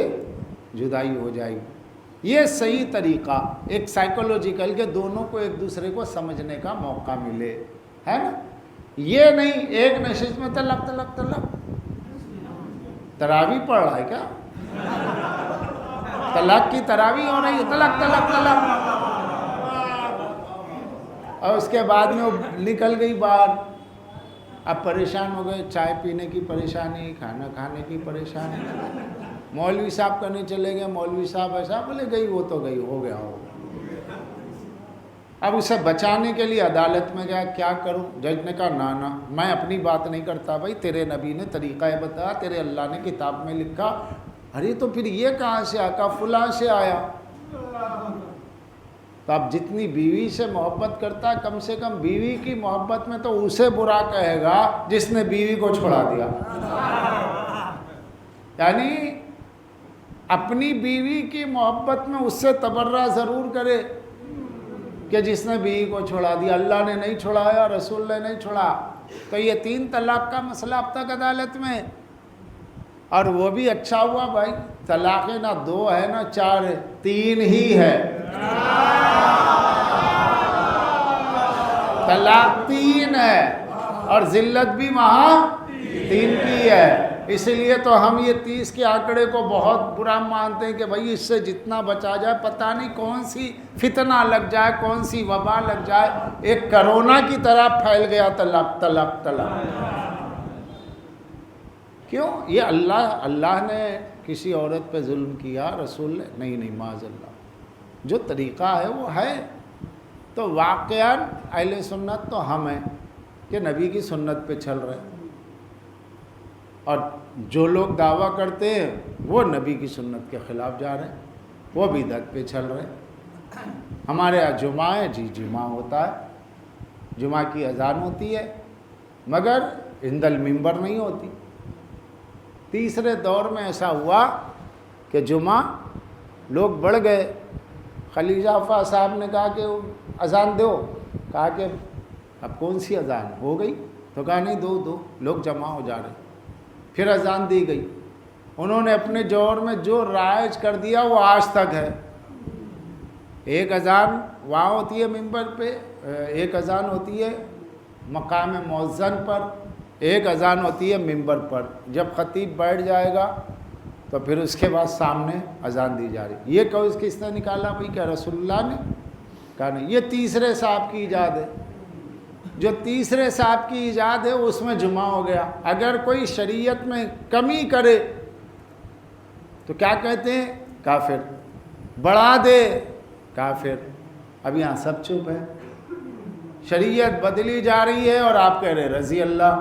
Speaker 1: جدائی ہو جائے گی۔ یہ صحیح طریقہ ایک سائیکولوجیکل کہ دونوں کو ایک دوسرے کو سمجھنے کا موقع ملے، ہے نا؟ یہ نہیں ایک نشست میں طلاق طلاق طلاق۔ تراویح پڑھ رہا ہے کیا؟ طلاق کی تراویح ہو رہی ہے، طلاق طلاق طلاق، اور اس کے بعد میں وہ نکل گئی باہر، اب پریشان ہو گئے، چائے پینے کی پریشانی، کھانا کھانے کی پریشانی، مولوی صاحب کرنے چلے گئے، مولوی صاحب ایسا بولے گئی وہ تو گئی، ہو گیا ہو۔ اب اسے بچانے کے لیے عدالت میں گیا، کیا کروں؟ جج نے کہا نا میں اپنی بات نہیں کرتا بھائی، تیرے نبی نے طریقہ بتایا، تیرے اللہ نے کتاب میں لکھا۔ ارے تو پھر یہ کہاں سے آیا؟ فلاں سے آیا۔ تو اب جتنی بیوی سے محبت کرتا ہے، کم سے کم بیوی کی محبت میں تو اسے برا کہے گا جس نے بیوی کو چھوڑا دیا۔ یعنی اپنی بیوی کی محبت میں اس سے تبرہ ضرور کرے کہ جس نے بیوی کو چھڑا دیا، اللہ نے نہیں چھڑایا، رسول نے نہیں چھڑا۔ تو یہ 3 طلاق کا مسئلہ اب تک عدالت میں، اور وہ بھی اچھا ہوا بھائی، طلاقیں نہ 2 ہے نہ 4 ہے، 3 ہی ہے۔ طلاق 3 ہے اور ذلت بھی وہاں 3 کی ہے۔ اس لیے تو ہم یہ 30 کے آنکڑے کو بہت برا مانتے ہیں کہ بھائی اس سے جتنا بچا جائے، پتہ نہیں کون سی فتنہ لگ جائے، کون سی وبا لگ جائے، ایک کرونا کی طرح پھیل گیا طلاق طلاق طلاق۔ کیوں؟ یہ اللہ نے کسی عورت پہ ظلم کیا؟ رسول نے نہیں معاذ اللہ، جو طریقہ ہے وہ ہے۔ تو واقعاً اہل سنت تو ہم ہیں کہ نبی کی سنت پہ چل رہے ہیں، اور جو لوگ دعویٰ کرتے ہیں وہ نبی کی سنت کے خلاف جا رہے ہیں، وہ بدعت پہ چل رہے ہیں۔ ہمارے یہاں جمعہ ہے، جمعہ ہوتا ہے، جمعہ کی اذان ہوتی ہے، مگر عند المنبر نہیں ہوتی۔ تیسرے دور میں ایسا ہوا کہ جمعہ لوگ بڑھ گئے، خلیل جعفر صاحب نے کہا کہ اذان دو، کہا کہ اب کون سی اذان ہو گئی؟ تو کہا نہیں دو، لوگ جمع ہو جا رہے۔ پھر اذان دی گئی، انہوں نے اپنے دور میں جو رائج کر دیا وہ آج تک ہے۔ ایک اذان وہاں ہوتی ہے منبر پہ، ایک اذان ہوتی ہے مقام مؤذن پر، ایک اذان ہوتی ہے منبر پر۔ جب خطیب بیٹھ جائے گا تو پھر اس کے بعد سامنے اذان دی جا رہی۔ یہ کس نے نکالا بھائی؟ کیا رسول اللہ نے؟ کہا نہیں، یہ تیسرے صاحب کی ایجاد ہے۔ جو تیسرے صاحب کی ایجاد ہے اس میں جمعہ ہو گیا۔ اگر کوئی شریعت میں کمی کرے تو کیا کہتے ہیں؟ کافر۔ بڑھا دے، کافر۔ اب یہاں سب چپ ہے، شریعت بدلی جا رہی ہے اور آپ کہہ رہے رضی اللہ۔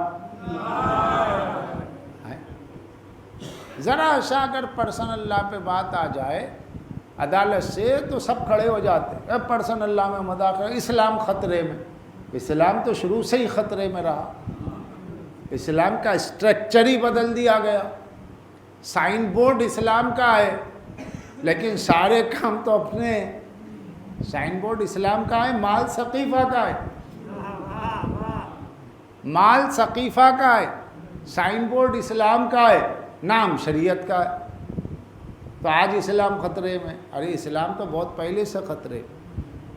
Speaker 1: ذرا سا اگر پرسن اللہ پہ بات آ جائے عدالت سے تو سب کھڑے ہو جاتے ہیں، اب پرسن اللہ میں مداخلت، اسلام خطرے میں۔ اسلام تو شروع سے ہی خطرے میں رہا، اسلام کا اسٹرکچر ہی بدل دیا گیا۔ سائن بورڈ اسلام کا ہے لیکن سارے کام تو اپنے، سائن بورڈ اسلام کا ہے، مال ثقیفہ کا ہے، مال ثقیفہ کا ہے، سائن بورڈ اسلام کا ہے، نام شریعت کا ہے۔ تو آج اسلام خطرے میں، ارے اسلام تو بہت پہلے سے خطرے۔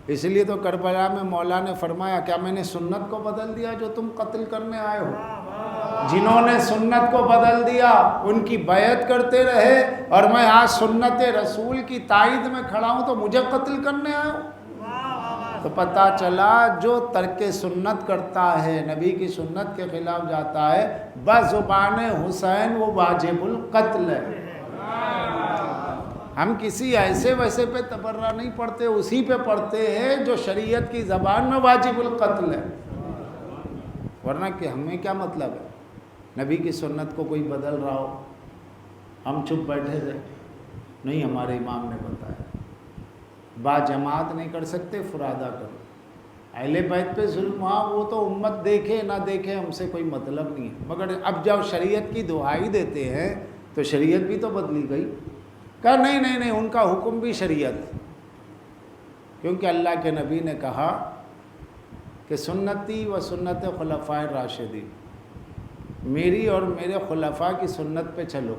Speaker 1: اس لیے تو کربلا میں مولا نے فرمایا کیا میں نے سنت کو بدل دیا جو تم قتل کرنے آئے ہو؟ جنہوں نے سنت کو بدل دیا ان کی بیعت کرتے رہے، اور میں آج سنت رسول کی تائید میں کھڑا ہوں تو مجھے قتل کرنے آئے ہو؟ تو پتہ چلا جو ترک سنت کرتا ہے، نبی کی سنت کے خلاف جاتا ہے، بزبان حسین وہ واجب القتل ہے۔ ہم کسی ایسے ویسے پہ تبرہ نہیں پڑھتے، اسی پہ پڑھتے ہیں جو شریعت کی زبان میں واجب القتل ہے۔ ورنہ کہ ہمیں کیا مطلب ہے نبی کی سنت کو کوئی بدل رہا ہو، ہم چپ بیٹھے رہے؟ نہیں، ہمارے امام نے بتایا با جماعت نہیں کر سکتے، فرادہ کرو۔ اہل بیت پہ ظلم ہوا وہ تو امت دیکھے نہ دیکھے ہم سے کوئی مطلب نہیں ہے، مگر اب جب شریعت کی دہائی دیتے ہیں تو شریعت بھی تو بدلی گئی۔ کہا نہیں، ان کا حکم بھی شریعت، کیونکہ اللہ کے نبی نے کہا کہ سنتی و سنت خلفائے راشدین، میری اور میرے خلفاء کی سنت پہ چلو۔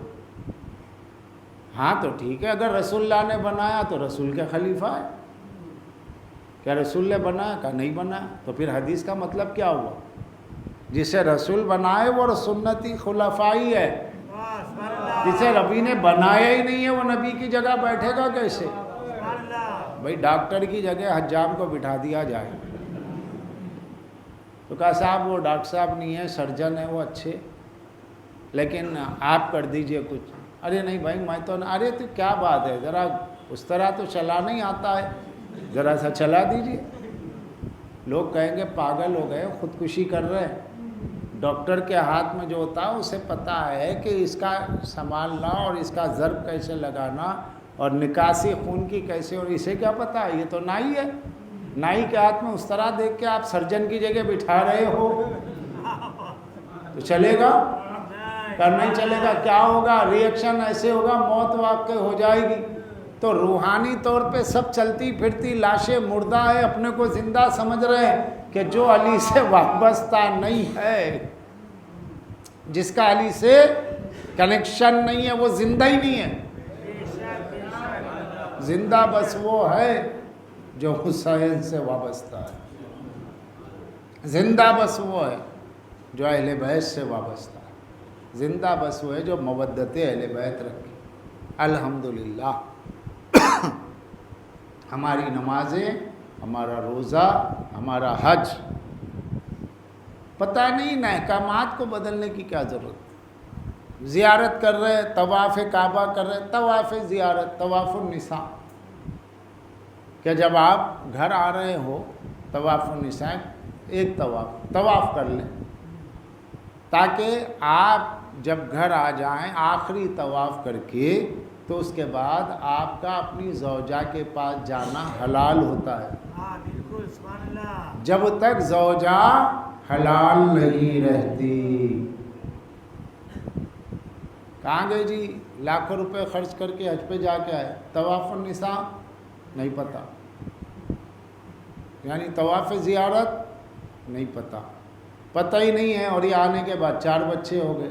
Speaker 1: ہاں تو ٹھیک ہے، اگر رسول اللہ نے بنایا تو رسول کے خلیفہ ہے۔ کیا رسول نے بنایا؟ کہا نہیں بنایا۔ تو پھر حدیث کا مطلب کیا ہوا؟ جسے رسول بنائے وہ سنتی خلفائی ہے، جسے نبی نے بنایا ہی نہیں ہے وہ نبی کی جگہ بیٹھے گا کیسے؟ بھائی ڈاکٹر کی جگہ حجام کو بٹھا دیا جائے تو کہا صاحب وہ ڈاکٹر صاحب نہیں ہے، سرجن ہے وہ اچھے، لیکن آپ کر دیجئے کچھ۔ ارے نہیں بھائی میں تو، ارے تو کیا بات ہے، ذرا اس طرح تو چلا نہیں آتا ہے، ذرا سا چلا دیجئے۔ لوگ کہیں گے پاگل ہو گئے، خودکشی کر رہے ہیں۔ ڈاکٹر کے ہاتھ میں جو ہوتا ہے اسے پتہ ہے کہ اس کا سنبھالنا اور اس کا ضرب کیسے لگانا اور نکاسی خون کی کیسے، اور اسے کیا پتہ ہے؟ یہ تو نائی ہے، نائی کے ہاتھ میں اس طرح دیکھ کے آپ سرجن کی جگہ بٹھا رہے ہو تو چلے گا؟ کرنا ہی چلے گا. کیا ہوگا؟ ریئیکشن ایسے ہوگا موت واقع ہو جائے گی. تو روحانی طور پہ سب چلتی پھرتی لاشیں مردہ ہے، اپنے کو زندہ سمجھ رہے ہیں کہ جو علی سے وابستہ نہیں ہے، جس کا علی سے کنیکشن نہیں ہے، وہ زندہ ہی نہیں ہے. زندہ بس وہ ہے جو حسین سے وابستہ ہے. زندہ بس وہ ہے جو اہل بیت سے وابستہ ہے. زندہ بس وہ ہے جو مودت اہل بیت رکھے. الحمدللہ ہماری نمازیں، ہمارا روزہ، ہمارا حج، پتہ نہیں نا احکامات کو بدلنے کی کیا ضرورت. زیارت کر رہے، طواف کعبہ کر رہے، طواف زیارت، طواف النساء، کہ جب آپ گھر آ رہے ہو طواف النساء ایک طواف کر لیں، تاکہ آپ جب گھر آ جائیں آخری طواف کر کے تو اس کے بعد آپ کا اپنی زوجہ کے پاس جانا حلال ہوتا ہے.
Speaker 2: بالکل سبحان اللہ.
Speaker 1: جب تک زوجہ حلال نہیں رہتی. کہاں گئے جی؟ لاکھوں روپے خرچ کر کے حج پہ جا کے آئے، طواف النساء نہیں پتہ، یعنی طواف زیارت نہیں پتہ ہی نہیں ہے. اور یہ آنے کے بعد 4 بچے ہو گئے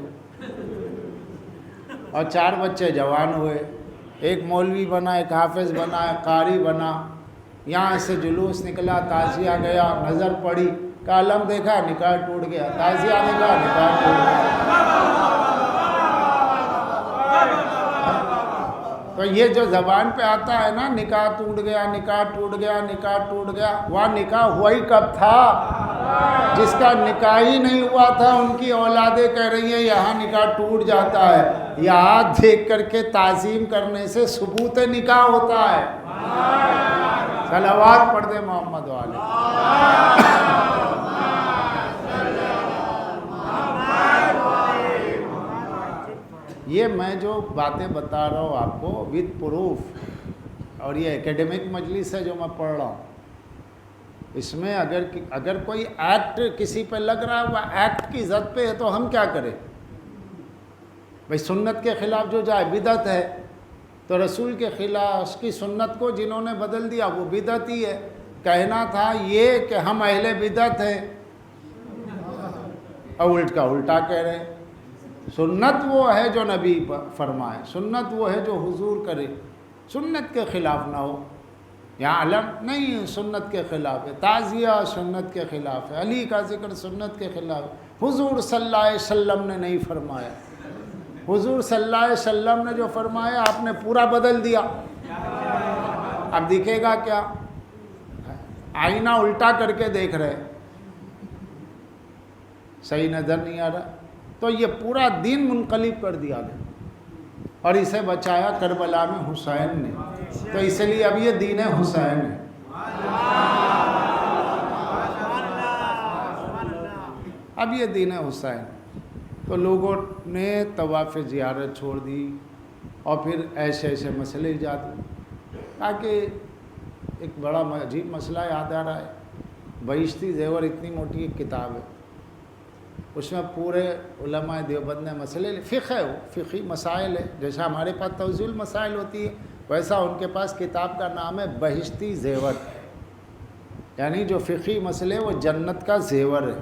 Speaker 1: اور 4 بچے جوان ہوئے، ایک مولوی بنا، ایک حافظ بنا، ایک قاری بنا. یہاں سے جلوس نکلا، تعزیہ گیا، نظر پڑی، کالم دیکھا، نکاح ٹوٹ گیا. تعزیہ نکلا، نکاح ٹوٹ گیا. تو یہ جو زبان پہ آتا ہے نا، نکاح ٹوٹ گیا، نکاح ٹوٹ گیا، نکاح ٹوٹ گیا، وہ نکاح ہوا ہی کب تھا؟ جس کا نکاح ہی نہیں ہوا تھا ان کی اولادیں کہہ رہی ہیں یہاں نکاح ٹوٹ جاتا ہے. یہاں دیکھ کر کے تعظیم کرنے سے ثبوت نکاح ہوتا ہے. صلوات پڑھ دے محمد والے. یہ میں جو باتیں بتا رہا ہوں آپ کو وتھ پروف، اور یہ اکیڈمک مجلس ہے جو میں پڑھ رہا ہوں، اس میں اگر کوئی ایکٹ کسی پہ لگ رہا ہے، وہ ایکٹ کی ضد پہ ہے تو ہم کیا کریں بھائی؟ سنت کے خلاف جو جائے بدعت ہے، تو رسول کے خلاف اس کی سنت کو جنہوں نے بدل دیا وہ بدعت ہی ہے. کہنا تھا یہ کہ ہم اہل بدعت ہیں، اور الٹ کا الٹا کہہ رہے ہیں. سنت وہ ہے جو نبی فرمائے، سنت وہ ہے جو حضور کرے، سنت کے خلاف نہ ہو. یہاں علم نہیں سنت کے خلاف ہے، تعزیہ سنت کے خلاف ہے، علی کا ذکر سنت کے خلاف ہے. حضور صلی اللہ علیہ وسلم نے نہیں فرمایا. حضور صلی اللہ علیہ وسلم نے جو فرمایا آپ نے پورا بدل دیا. اب دکھے گا کیا؟ آئینہ الٹا کر کے دیکھ رہے، صحیح نظر نہیں آ رہا. تو یہ پورا دین منقلب کر دیا گیا، اور اسے بچایا کربلا میں حسین نے. تو اس لیے اب یہ دین حسین ہے. اب یہ دین حسین. تو لوگوں نے طواف زیارت چھوڑ دی، اور پھر ایسے مسئلے ایجاد ہوئے. تاکہ ایک بڑا عجیب مسئلہ یاد آ رہا ہے. بہشتی زیور اتنی موٹی ایک کتاب ہے، اس میں پورے علماء دیوبند نے مسئلے، فقہ ہے، وہ فقہی مسائل ہے. جیسا ہمارے پاس توضیح المسائل ہوتی ہے، ویسا ان کے پاس کتاب کا نام ہے بہشتی زیور، یعنی جو فقہی مسئلے وہ جنت کا زیور ہے.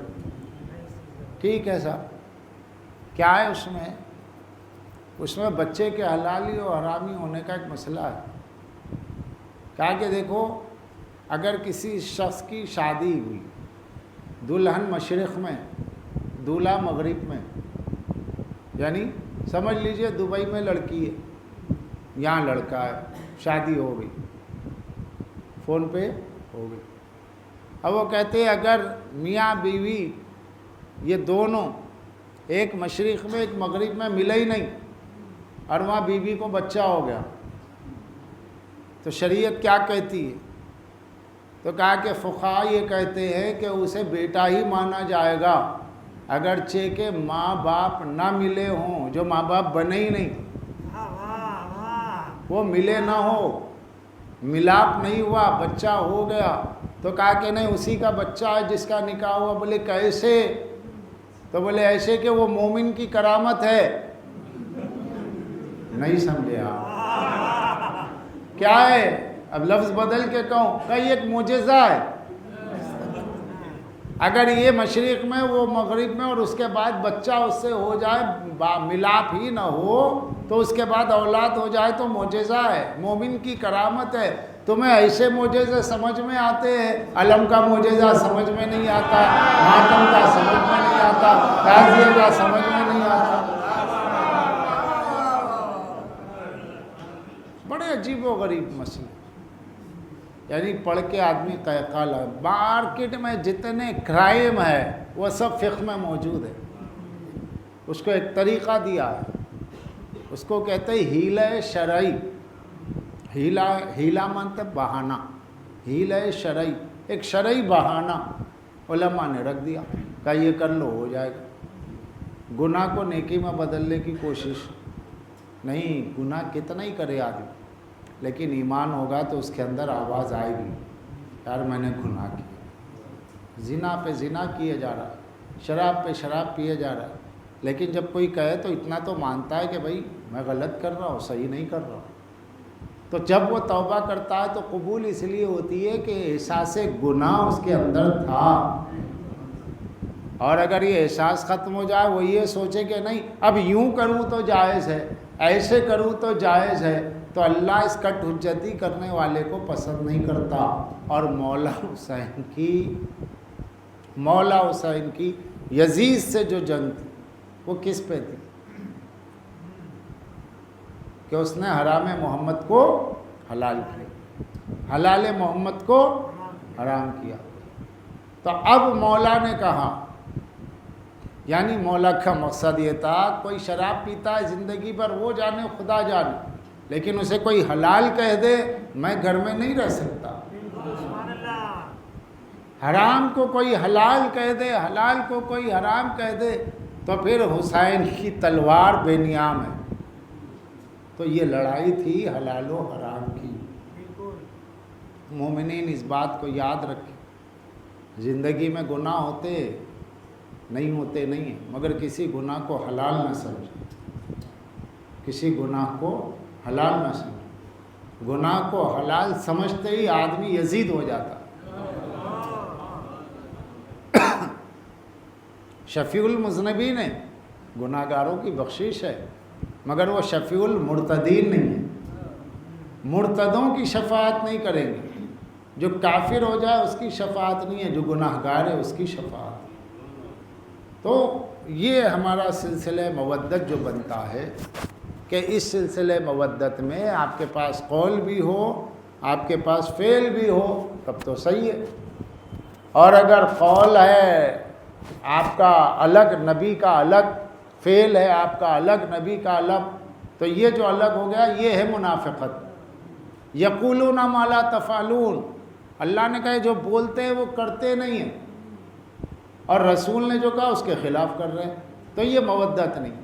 Speaker 1: ٹھیک ہے صاحب. کیا ہے اس میں؟ اس میں بچے کے حلالی اور حرامی ہونے کا ایک مسئلہ ہے. کہا کہ دیکھو، اگر کسی شخص کی شادی ہوئی، دلہن مشرق میں، دولہا مغرب میں، یعنی سمجھ لیجئے دبئی میں لڑکی ہے، یہاں لڑکا ہے، شادی ہو گئی، فون پہ ہو گئی. اب وہ کہتے ہیں اگر میاں بیوی یہ دونوں ایک مشرق میں ایک مغرب میں ملے ہی نہیں، اور وہاں بیوی کو بچہ ہو گیا، تو شریعت کیا کہتی ہے؟ تو کہا کہ فقہا یہ کہتے ہیں کہ اسے بیٹا ہی مانا جائے گا، اگرچہ کہ ماں باپ نہ ملے ہوں، جو ماں باپ بنے ہی نہیں، وہ ملے نہ ہو، ملاپ نہیں ہوا، بچہ ہو گیا. تو کہا کہ نہیں، اسی کا بچہ ہے جس کا نکاح ہوا. بولے کیسے؟ تو بولے ایسے کہ وہ مومن کی کرامت ہے. نہیں سمجھے آپ کیا ہے؟ اب لفظ بدل کے کہوں کہ یہ ایک معجزہ ہے. اگر یہ مشرق میں وہ مغرب میں اور اس کے بعد بچہ اس سے ہو جائے ملاپ ہی نہ ہو تو اس کے بعد اولاد ہو جائے تو معجزہ ہے، مومن کی کرامت ہے. تمہیں ایسے معجزے سمجھ میں آتے ہیں، علم کا معجزہ سمجھ میں نہیں آتا، ماتم کا سمجھ میں نہیں آتا، تعزیے کا سمجھ میں نہیں آتا. بڑے عجیب و غریب مسئلے. یعنی پڑھ کے آدمی قال مارکیٹ میں جتنے کرائم ہے وہ سب فقہ میں موجود ہے. اس کو ایک طریقہ دیا ہے، اس کو کہتے ہیں حیلہ شرعی. ہیلا مطلب بہانہ، حیلہ شرعی ایک شرعی بہانہ علماء نے رکھ دیا کہ یہ کر لو ہو جائے گا. گناہ کو نیکی میں بدلنے کی کوشش نہیں. گناہ کتنا ہی کرے آدمی، لیکن ایمان ہوگا تو اس کے اندر آواز آئے گی یار میں نے گناہ کیا. زنا پہ زنا کیا جا رہا ہے، شراب پہ شراب پیے جا رہا ہے، لیکن جب کوئی کہے تو اتنا تو مانتا ہے کہ بھائی میں غلط کر رہا ہوں، صحیح نہیں کر رہا ہوں. تو جب وہ توبہ کرتا ہے تو قبول اس لیے ہوتی ہے کہ احساس گناہ اس کے اندر تھا. اور اگر یہ احساس ختم ہو جائے، وہ یہ سوچے کہ نہیں اب یوں کروں تو جائز ہے، ایسے کروں تو جائز ہے، تو اللہ اس کٹ حجتی کرنے والے کو پسند نہیں کرتا. اور مولا حسین کی یزید سے جو جنگ تھی وہ کس پہ تھی؟ کہ اس نے حرام محمد کو حلال کیا، حلال محمد کو حرام کیا. تو اب مولا نے کہا، یعنی مولا کا مقصد یہ تھا کوئی شراب پیتا ہے زندگی پر وہ جانے خدا جانے، لیکن اسے کوئی حلال کہہ دے میں گھر میں نہیں رہ سکتا. حرام کو کوئی حلال کہہ دے، حلال کو کوئی حرام کہہ دے تو پھر حسین کی تلوار بے نیام ہے. تو یہ لڑائی تھی حلال و حرام کی. مومنین اس بات کو یاد رکھیں، زندگی میں گناہ ہوتے نہیں ہوتے نہیں ہیں، مگر کسی گناہ کو حلال نہ سمجھیں، کسی گناہ کو حلال نہ سمجھیں. گناہ کو حلال سمجھتے ہی آدمی یزید ہو جاتا. شفیع المذنبین ہے، گناہ گاروں کی بخشش ہے، مگر وہ شفیع المرتدین نہیں ہے. مرتدوں کی شفاعت نہیں کریں گے. جو کافر ہو جائے اس کی شفاعت نہیں ہے، جو گناہ گار ہے اس کی شفاعت. تو یہ ہمارا سلسلہ مودت جو بنتا ہے کہ اس سلسلہ مودت میں آپ کے پاس قول بھی ہو، آپ کے پاس فعل بھی ہو تب تو صحیح ہے. اور اگر قول ہے آپ کا الگ، نبی کا الگ، فعل ہے آپ کا الگ، نبی کا الگ، تو یہ جو الگ ہو گیا یہ ہے منافقت. یقولون ما لا تفعلون، اللہ نے کہا جو بولتے ہیں وہ کرتے نہیں ہیں، اور رسول نے جو کہا اس کے خلاف کر رہے ہیں. تو یہ مودت نہیں.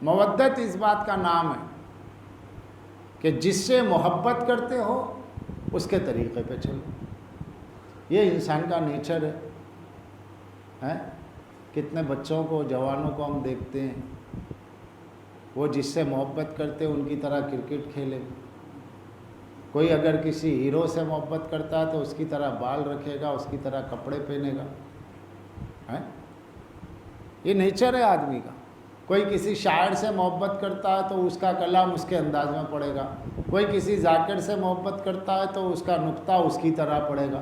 Speaker 1: مودت اس بات کا نام ہے کہ جس سے محبت کرتے ہو اس کے طریقے پہ چلو. یہ انسان کا نیچر ہے. کتنے بچوں کو، جوانوں کو ہم دیکھتے ہیں، وہ جس سے محبت کرتے ہیں ان کی طرح کرکٹ کھیلے. کوئی اگر کسی ہیرو سے محبت کرتا ہے تو اس کی طرح بال رکھے گا، اس کی طرح کپڑے پہنے گا. یہ نیچر ہے آدمی کا. کوئی کسی شاعر سے محبت کرتا ہے تو اس کا کلام اس کے انداز میں پڑھے گا. کوئی کسی ذاکر سے محبت کرتا ہے تو اس کا نقطہ اس کی طرح پڑھے گا.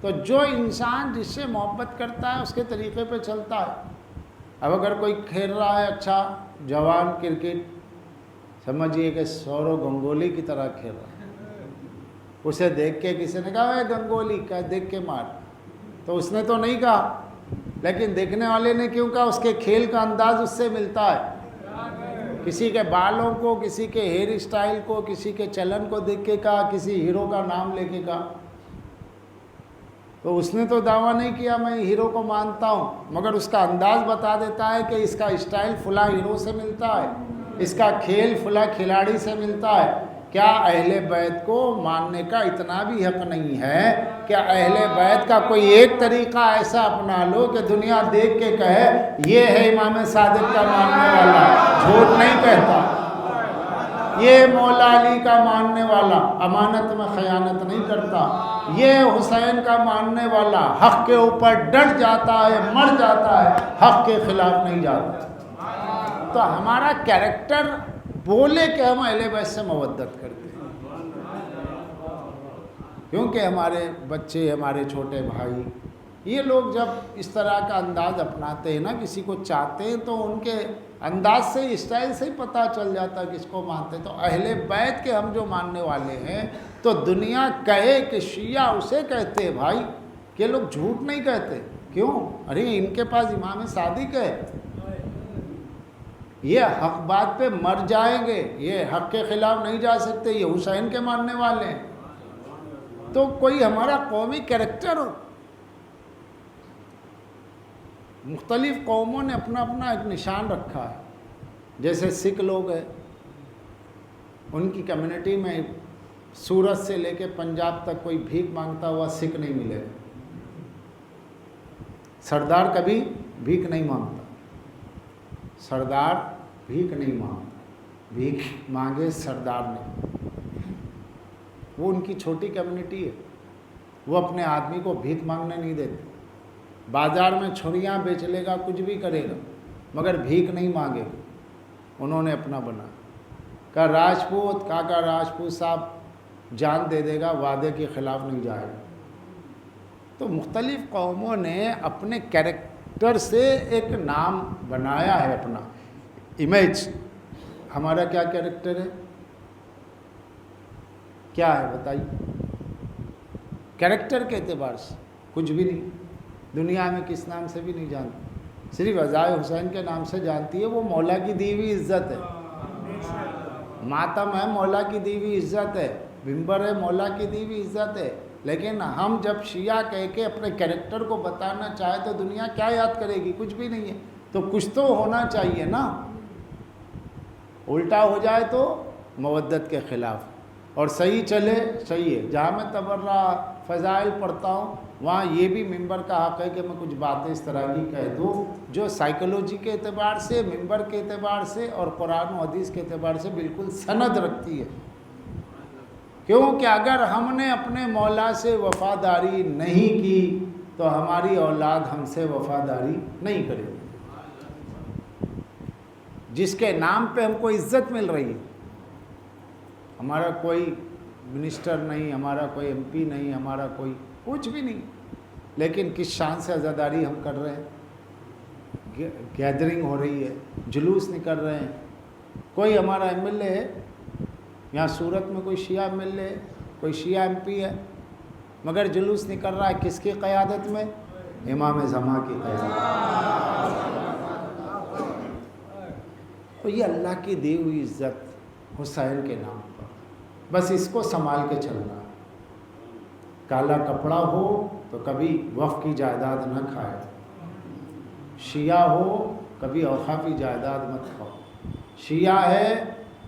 Speaker 1: تو جو انسان جس سے محبت کرتا ہے اس کے طریقے پہ چلتا ہے. اب اگر کوئی کھیل رہا ہے اچھا جوان کرکٹ، سمجھیے کہ سورو گنگولی کی طرح کھیل رہا ہے. اسے دیکھ کے کسی نے کہا اے گنگولی، کیا دیکھ کے مار، تو اس نے تو نہیں کہا، لیکن دیکھنے والے نے کیوں کہا؟ اس کے کھیل کا انداز اس سے ملتا ہے. کسی کے بالوں کو، کسی کے ہیئر اسٹائل کو، کسی کے چلن کو دیکھ کے کہا، کسی ہیرو کا نام لے کے کہا. تو اس نے تو دعویٰ نہیں کیا میں ہیرو کو مانتا ہوں، مگر اس کا انداز بتا دیتا ہے کہ اس کا اسٹائل فلاں ہیرو سے ملتا ہے، اس کا کھیل فلاں کھلاڑی سے ملتا ہے. کیا اہل بیت کو ماننے کا اتنا بھی حق نہیں ہے کہ اہل بیت کا کوئی ایک طریقہ ایسا اپنا لو کہ دنیا دیکھ کے کہے یہ ہے امام صادق کا ماننے والا، جھوٹ نہیں کہتا، یہ مولا علی کا ماننے والا، امانت میں خیانت نہیں کرتا، یہ حسین کا ماننے والا حق کے اوپر ڈٹ جاتا ہے، مر جاتا ہے، حق کے خلاف نہیں جاتا۔ تو ہمارا کیریکٹر بولے کہ ہم اہل بیت سے مودت کرتے ہیں، کیونکہ ہمارے بچے، ہمارے چھوٹے بھائی، یہ لوگ جب اس طرح کا انداز اپناتے ہیں نا، کسی کو چاہتے ہیں تو ان کے انداز سے، اسٹائل سے ہی پتہ چل جاتا ہے کس کو مانتے ہیں۔ تو اہل بیت کے ہم جو ماننے والے ہیں تو دنیا کہے کہ شیعہ اسے کہتے ہیں بھائی، کہ لوگ جھوٹ نہیں کہتے، کیوں؟ ارے ان کے پاس امام صادق ہے، یہ حق بات پہ مر جائیں گے، یہ حق کے خلاف نہیں جا سکتے، یہ حسین کے ماننے والے ہیں۔ تو کوئی ہمارا قومی کریکٹر ہو، مختلف قوموں نے اپنا اپنا ایک نشان رکھا ہے، جیسے سکھ لوگ ہیں، ان کی کمیونٹی میں سورت سے لے کے پنجاب تک کوئی بھیک مانگتا ہوا سکھ نہیں ملے گا، سردار کبھی بھیک نہیں مانگتا، سردار بھیک نہیں مانگتا، بھیک مانگے سردار نہیں، وہ ان کی چھوٹی کمیونٹی ہے، وہ اپنے آدمی کو بھیک مانگنے نہیں دیتے، بازار میں چھریاں بیچ لے گا، کچھ بھی کرے گا، مگر بھیک نہیں مانگے گا۔ انہوں نے اپنا بنا کہا راجپوت، کاکا راجپوت صاحب جان دے دے گا، وعدے کے خلاف نہیں جائے گا۔ تو مختلف قوموں نے اپنے کیریکٹر سے ایک نام بنایا ہے، اپنا امیج۔ ہمارا کیا کیریکٹر ہے، کیا ہے بتائیے؟ کیریکٹر کے اعتبار سے کچھ بھی نہیں، دنیا میں کس نام سے بھی نہیں جانتی، صرف عزائے حسین کے نام سے جانتی ہے، وہ مولا کی دی ہوئی عزت ہے، ماتم ہے مولا کی دی ہوئی عزت ہے، ممبر ہے مولا کی دی ہوئی عزت ہے۔ لیکن ہم جب شیعہ کہہ کے اپنے کیریکٹر کو بتانا چاہے تو دنیا کیا یاد کرے گی؟ کچھ بھی نہیں ہے، تو کچھ تو ہونا چاہیے نا، الٹا ہو جائے تو مودت کے خلاف، اور صحیح چلے صحیح ہے۔ جہاں میں تبرہ فضائل پڑھتا ہوں وہاں یہ بھی ممبر کا حق ہے کہ میں کچھ باتیں اس طرح کی کہہ دوں جو سائیکولوجی کے اعتبار سے، ممبر کے اعتبار سے اور قرآن و حدیث کے اعتبار سے بالکل سند رکھتی ہے، کیونکہ اگر ہم نے اپنے مولا سے وفاداری نہیں کی تو ہماری اولاد ہم سے وفاداری نہیں کرے گی۔ جس کے نام پہ ہم کو عزت مل رہی ہے، ہمارا کوئی منسٹر نہیں، ہمارا کوئی ایم پی نہیں، ہمارا کوئی کچھ بھی نہیں، لیکن کس شان سے عزاداری ہم کر رہے ہیں، گیدرنگ ہو رہی ہے، جلوس نکل رہے ہیں۔ کوئی ہمارا ایم ایل اے ہے یہاں سورت میں، کوئی شیعہ ایم ایل اے ہے، کوئی شیعہ ایم پی ہے، مگر جلوس نکل رہا ہے کس کی قیادت میں؟ امام زمان کی قیادت۔ تو یہ اللہ کی دی ہوئی عزت حسین کے نام پر، بس اس کو سنبھال کے چلنا ہے۔ کالا کپڑا ہو تو کبھی وقف کی جائیداد نہ کھائے، شیعہ ہو کبھی اوقافی جائیداد مت کھاؤ، شیعہ ہے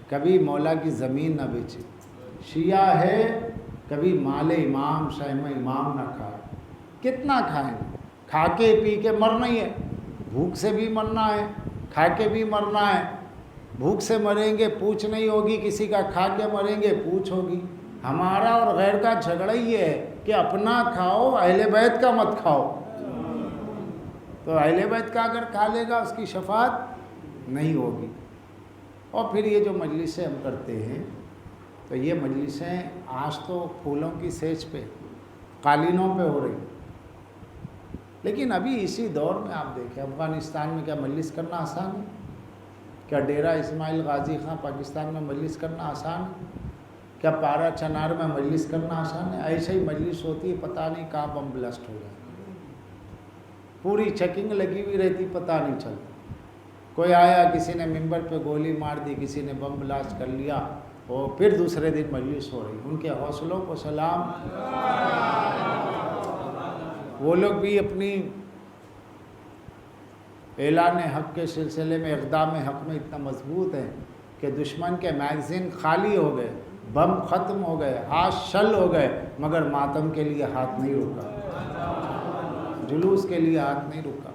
Speaker 1: کبھی مولا کی زمین نہ بیچے، شیعہ ہے کبھی مال امام شہم امام نہ کھائے۔ کتنا کھائیں؟ کھا کے پی کے مرنا ہی ہے، بھوک سے بھی مرنا ہے، کھا کے بھی مرنا ہے۔ بھوک سے مریں گے پوچھ نہیں ہوگی کسی کا، کھا کے مریں گے پوچھ ہوگی۔ ہمارا اور غیر کا جھگڑا ہی ہے کہ اپنا کھاؤ، اہل بیت کا مت کھاؤ۔ تو اہل بیت کا اگر کھا لے گا اس کی شفاعت نہیں ہوگی۔ اور پھر یہ جو مجلسیں ہم کرتے ہیں تو یہ مجلسیں آج تو پھولوں کی سیج پہ، قالینوں پہ ہو رہی، لیکن ابھی اسی دور میں آپ دیکھیں افغانستان میں کیا مجلس کرنا آسان ہے؟ کیا ڈیرہ اسماعیل غازی خان پاکستان میں مجلس کرنا آسان ہے؟ کیا پارا چنار میں مجلس کرنا آسان ہے؟ ایسے ہی مجلس ہوتی ہے، پتہ نہیں کہاں بم بلسٹ ہو جائے، پوری چیکنگ لگی ہوئی رہتی، پتہ نہیں چلتا۔ کوئی آیا کسی نے ممبر پہ گولی مار دی، کسی نے بم بلاسٹ کر لیا، اور پھر دوسرے دن مجلس ہو رہی۔ ان کے حوصلوں کو سلام۔ وہ لوگ بھی اپنی اعلان حق کے سلسلے میں، اقدام حق میں اتنا مضبوط ہیں کہ دشمن کے میگزین خالی ہو گئے بم ختم ہو گئے، ہاتھ شل ہو گئے، مگر ماتم کے لیے ہاتھ نہیں رکا، جلوس کے لیے ہاتھ نہیں رکا۔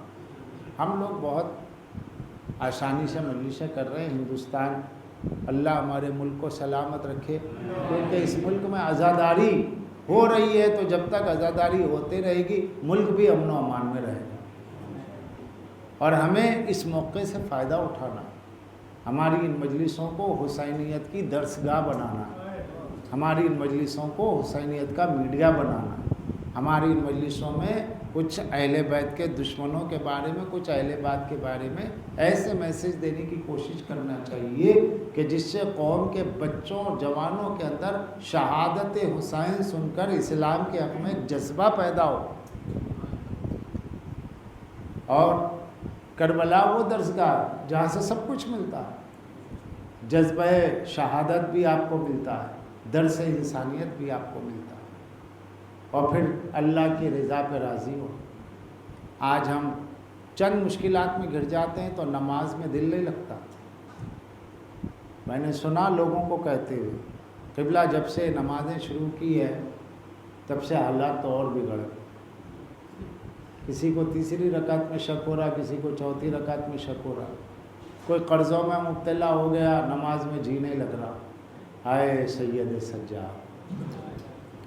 Speaker 1: ہم لوگ بہت آسانی سے مجلسیں کر رہے ہیں۔ ہندوستان، اللہ ہمارے ملک کو سلامت رکھے، کیونکہ اس ملک میں عزاداری ہو رہی ہے، تو جب تک عزاداری ہوتے رہے گی ملک بھی امن و امان میں رہے گا، اور ہمیں اس موقع سے فائدہ اٹھانا، ہماری ان مجلسوں کو حسینیت کی درسگاہ بنانا، ہماری ان مجلسوں کو حسینیت کا میڈیا بنانا، ہماری ان مجلسوں میں کچھ اہل بیت کے دشمنوں کے بارے میں، کچھ اہل بیت کے بارے میں ایسے میسج دینے کی کوشش کرنا چاہیے کہ جس سے قوم کے بچوں اور جوانوں کے اندر شہادت حسین سن کر اسلام کے حق میں ایک جذبہ پیدا ہو۔ اور کربلا وہ درسگاہ جہاں سے سب کچھ ملتا ہے، جذبہ شہادت بھی آپ کو ملتا ہے، درس انسانیت بھی آپ کو ملتا ہے، اور پھر اللہ کی رضا پہ راضی ہو۔ آج ہم چند مشکلات میں گر جاتے ہیں تو نماز میں دل نہیں لگتا۔ میں نے سنا لوگوں کو کہتے ہوئے، قبلہ جب سے نمازیں شروع کی ہے تب سے حالات تو اور بگڑ گئے، کسی کو تیسری رکعت میں شک ہو رہا، کسی کو چوتھی رکعت میں شک ہو رہا، کوئی قرضوں میں مبتلا ہو گیا، نماز میں جی نہیں لگ رہا۔ ہائے سید سجاد،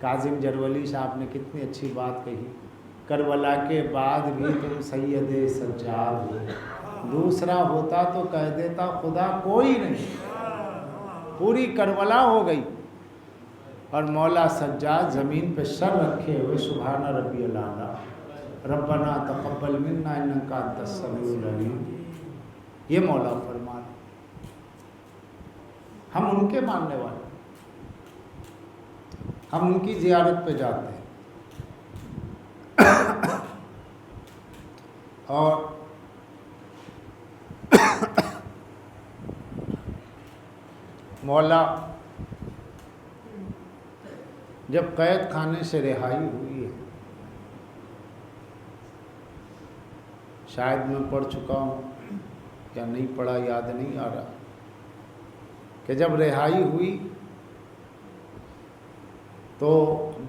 Speaker 1: کاظم جرولی صاحب نے کتنی اچھی بات کہی، کربلا کے بعد بھی تم سید سجاد ہو، دوسرا ہوتا تو کہہ دیتا خدا کوئی نہیں۔ پوری کربلا ہو گئی اور مولا سجاد زمین پہ سر رکھے ہوئے سبحان ربی الاعلیٰ ربنا تقبل منا انک انت السمیع العلیم، یہ مولا فرمان۔ ہم ان کے ماننے والے، ہم ان کی زیارت پہ جاتے ہیں، اور مولا جب قید خانے سے رہائی ہوئی ہے، شاید میں پڑھ چکا ہوں یا نہیں پڑھا یاد نہیں آ رہا، کہ جب رہائی ہوئی تو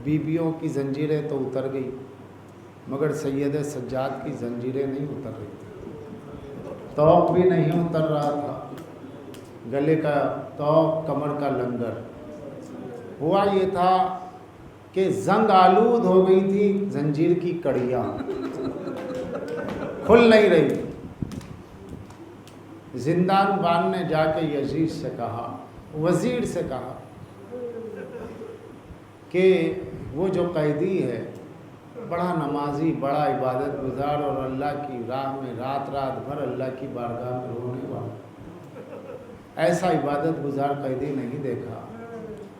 Speaker 1: بیویوں کی زنجیریں تو اتر گئی، مگر سید سجاد کی زنجیریں نہیں اتر رہی تھیں، طوق بھی نہیں اتر رہا تھا، گلے کا طوق، کمر کا لنگر۔ ہوا یہ تھا کہ زنگ آلود ہو گئی تھی زنجیر کی کڑیاں، کھل نہیں رہی۔ زندان بان نے جا کے یزید سے کہا، وزیر سے کہا کہ وہ جو قیدی ہے بڑا نمازی، بڑا عبادت گزار، اور اللہ کی راہ میں رات بھر اللہ کی بارگاہ میں رونے والا، ایسا عبادت گزار قیدی نہیں دیکھا،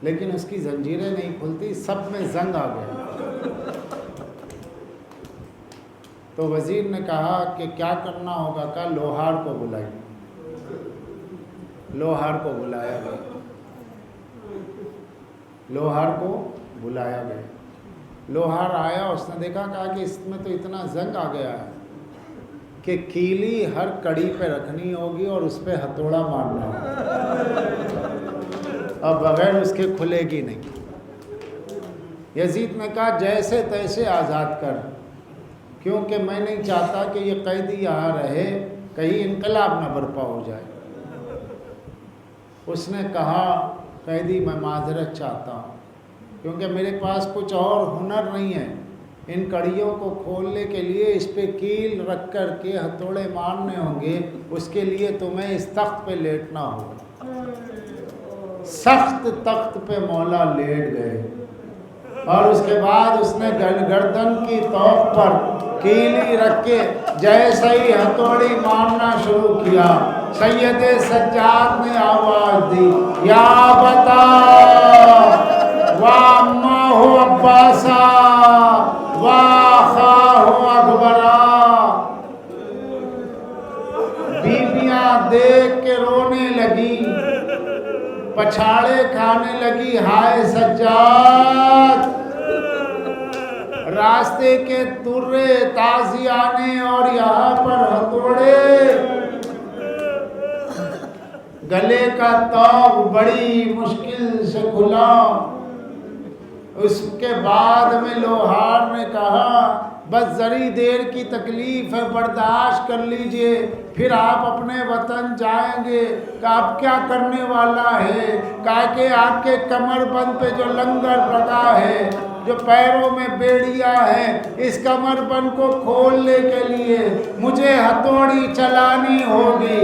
Speaker 1: لیکن اس کی زنجیریں نہیں کھلتی، سب میں زنگ آ گیا۔ تو وزیر نے کہا کہ کیا کرنا ہوگا، کہا لوہار کو بلائیے۔ لوہار کو بلایا گیا، لوہار کو بلایا گیا، لوہار آیا، اس نے دیکھا، کہا کہ اس میں تو اتنا زنگ آ گیا ہے کہ کیلی ہر کڑی پہ رکھنی ہوگی اور اس پہ ہتھوڑا مارنا ہوگا، اور بغیر اس کے کھلے گی نہیں۔ یزید نے کہا جیسے تیسے آزاد کر، کیونکہ میں نہیں چاہتا کہ یہ قیدی یہاں رہے، کہیں انقلاب نہ برپا ہو جائے۔ اس نے کہا قیدی میں معذرت چاہتا ہوں، کیونکہ میرے پاس کچھ اور ہنر نہیں ہے، ان کڑیوں کو کھولنے کے لیے اس پہ کیل رکھ کر کے ہتھوڑے مارنے ہوں گے، اس کے لیے تمہیں اس تخت پہ لیٹنا ہوگا۔ سخت تخت پہ مولا لیٹ گئے، اور اس کے بعد اس نے گردن کی طوق پر کیلی رکھ کے جیسے ہی ہتھوڑی مارنا شروع کیا، سید سجاد نے آواز دی، یا بتا وَأَمَّهُ عَبَّاسًا وَأَخَاهُ أَكْبَرًا۔ بیویاں دیکھ کے رونے لگی، پچھاڑے کھانے لگی، ہائے سجاد، راستے کے ترے تازیانے اور یہاں پر ہتھوڑے، گلے کا طوق بڑی مشکل سے کھلا۔ اس کے بعد میں لوہار نے کہا بس ذری دیر کی تکلیف ہے، برداشت کر لیجئے، پھر آپ اپنے وطن جائیں گے۔ کہا اب کیا کرنے والا ہے؟ کہا کہ آپ کے کمر بند پہ جو لنگر لگا ہے، جو پیروں میں بیڑیا ہے، اس کمر بند کو کھولنے کے لیے مجھے ہتھوڑی چلانی ہوگی۔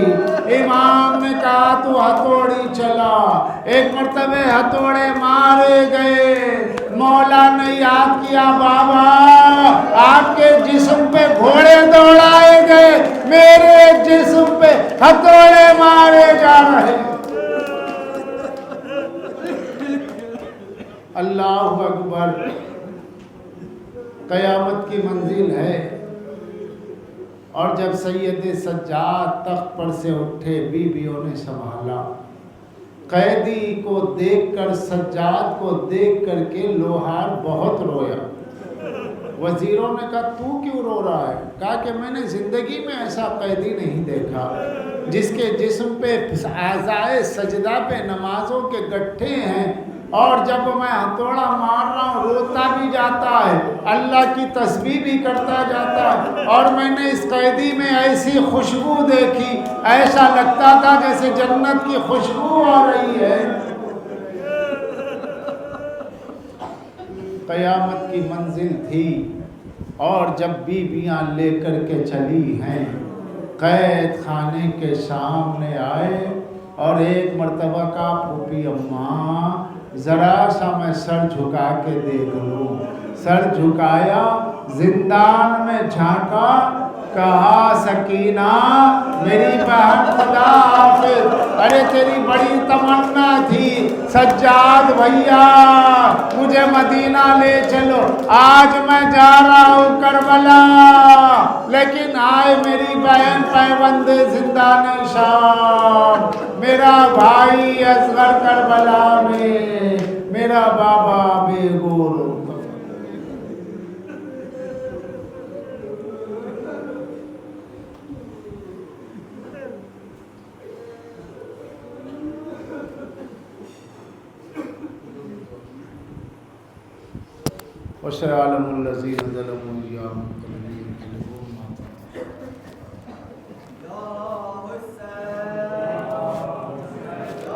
Speaker 1: امام نے کہا تو ہتھوڑی چلا۔ ایک مرتبہ ہتھوڑے مارے گئے۔ مولا نے یاد کیا بابا آپ کے جسم پہ گھوڑے دوڑائے گئے، میرے جسم پہ ہتھوڑے مارے جا رہے۔ اللہ اکبر۔ قیامت کی منزل ہے۔ اور جب سید سجاد تخت پر سے اٹھے، بیویوں نے سنبھالا۔ قیدی کو دیکھ کر، سجاد کو دیکھ کر کے لوہار بہت رویا۔ وزیروں نے کہا تو کیوں رو رہا ہے؟ کہا کہ میں نے زندگی میں ایسا قیدی نہیں دیکھا جس کے جسم پہ اعضائے سجدہ پہ نمازوں کے گٹھے ہیں، اور جب میں ہتھوڑا مار رہا ہوں روتا بھی جاتا ہے، اللہ کی تسبیح بھی کرتا جاتا ہے، اور میں نے اس قیدی میں ایسی خوشبو دیکھی، ایسا لگتا تھا جیسے جنت کی خوشبو آ رہی ہے۔ قیامت کی منزل تھی، اور جب بیویاں لے کر کے چلی ہیں، قید خانے کے سامنے آئے، اور ایک مرتبہ کا پھوپھی اماں ذرا سا میں سر جھکا کے دیکھ لوں۔ سر جھکایا، زندان میں جھانکا، کہا سکینہ میری بہن خدا حافظ، ارے تیری بڑی تمنا تھی سجاد بھیا مجھے مدینہ لے چلو، آج میں جا رہا ہوں کربلا، لیکن آئے میری بہن پیوند زندان شام، میرا بھائی اصغر کربلا میں، میرا بابا بے گور۔ وَسَيَعْلَمُ الَّذِينَ ظَلَمُوا أَيَّ يَوْمٍ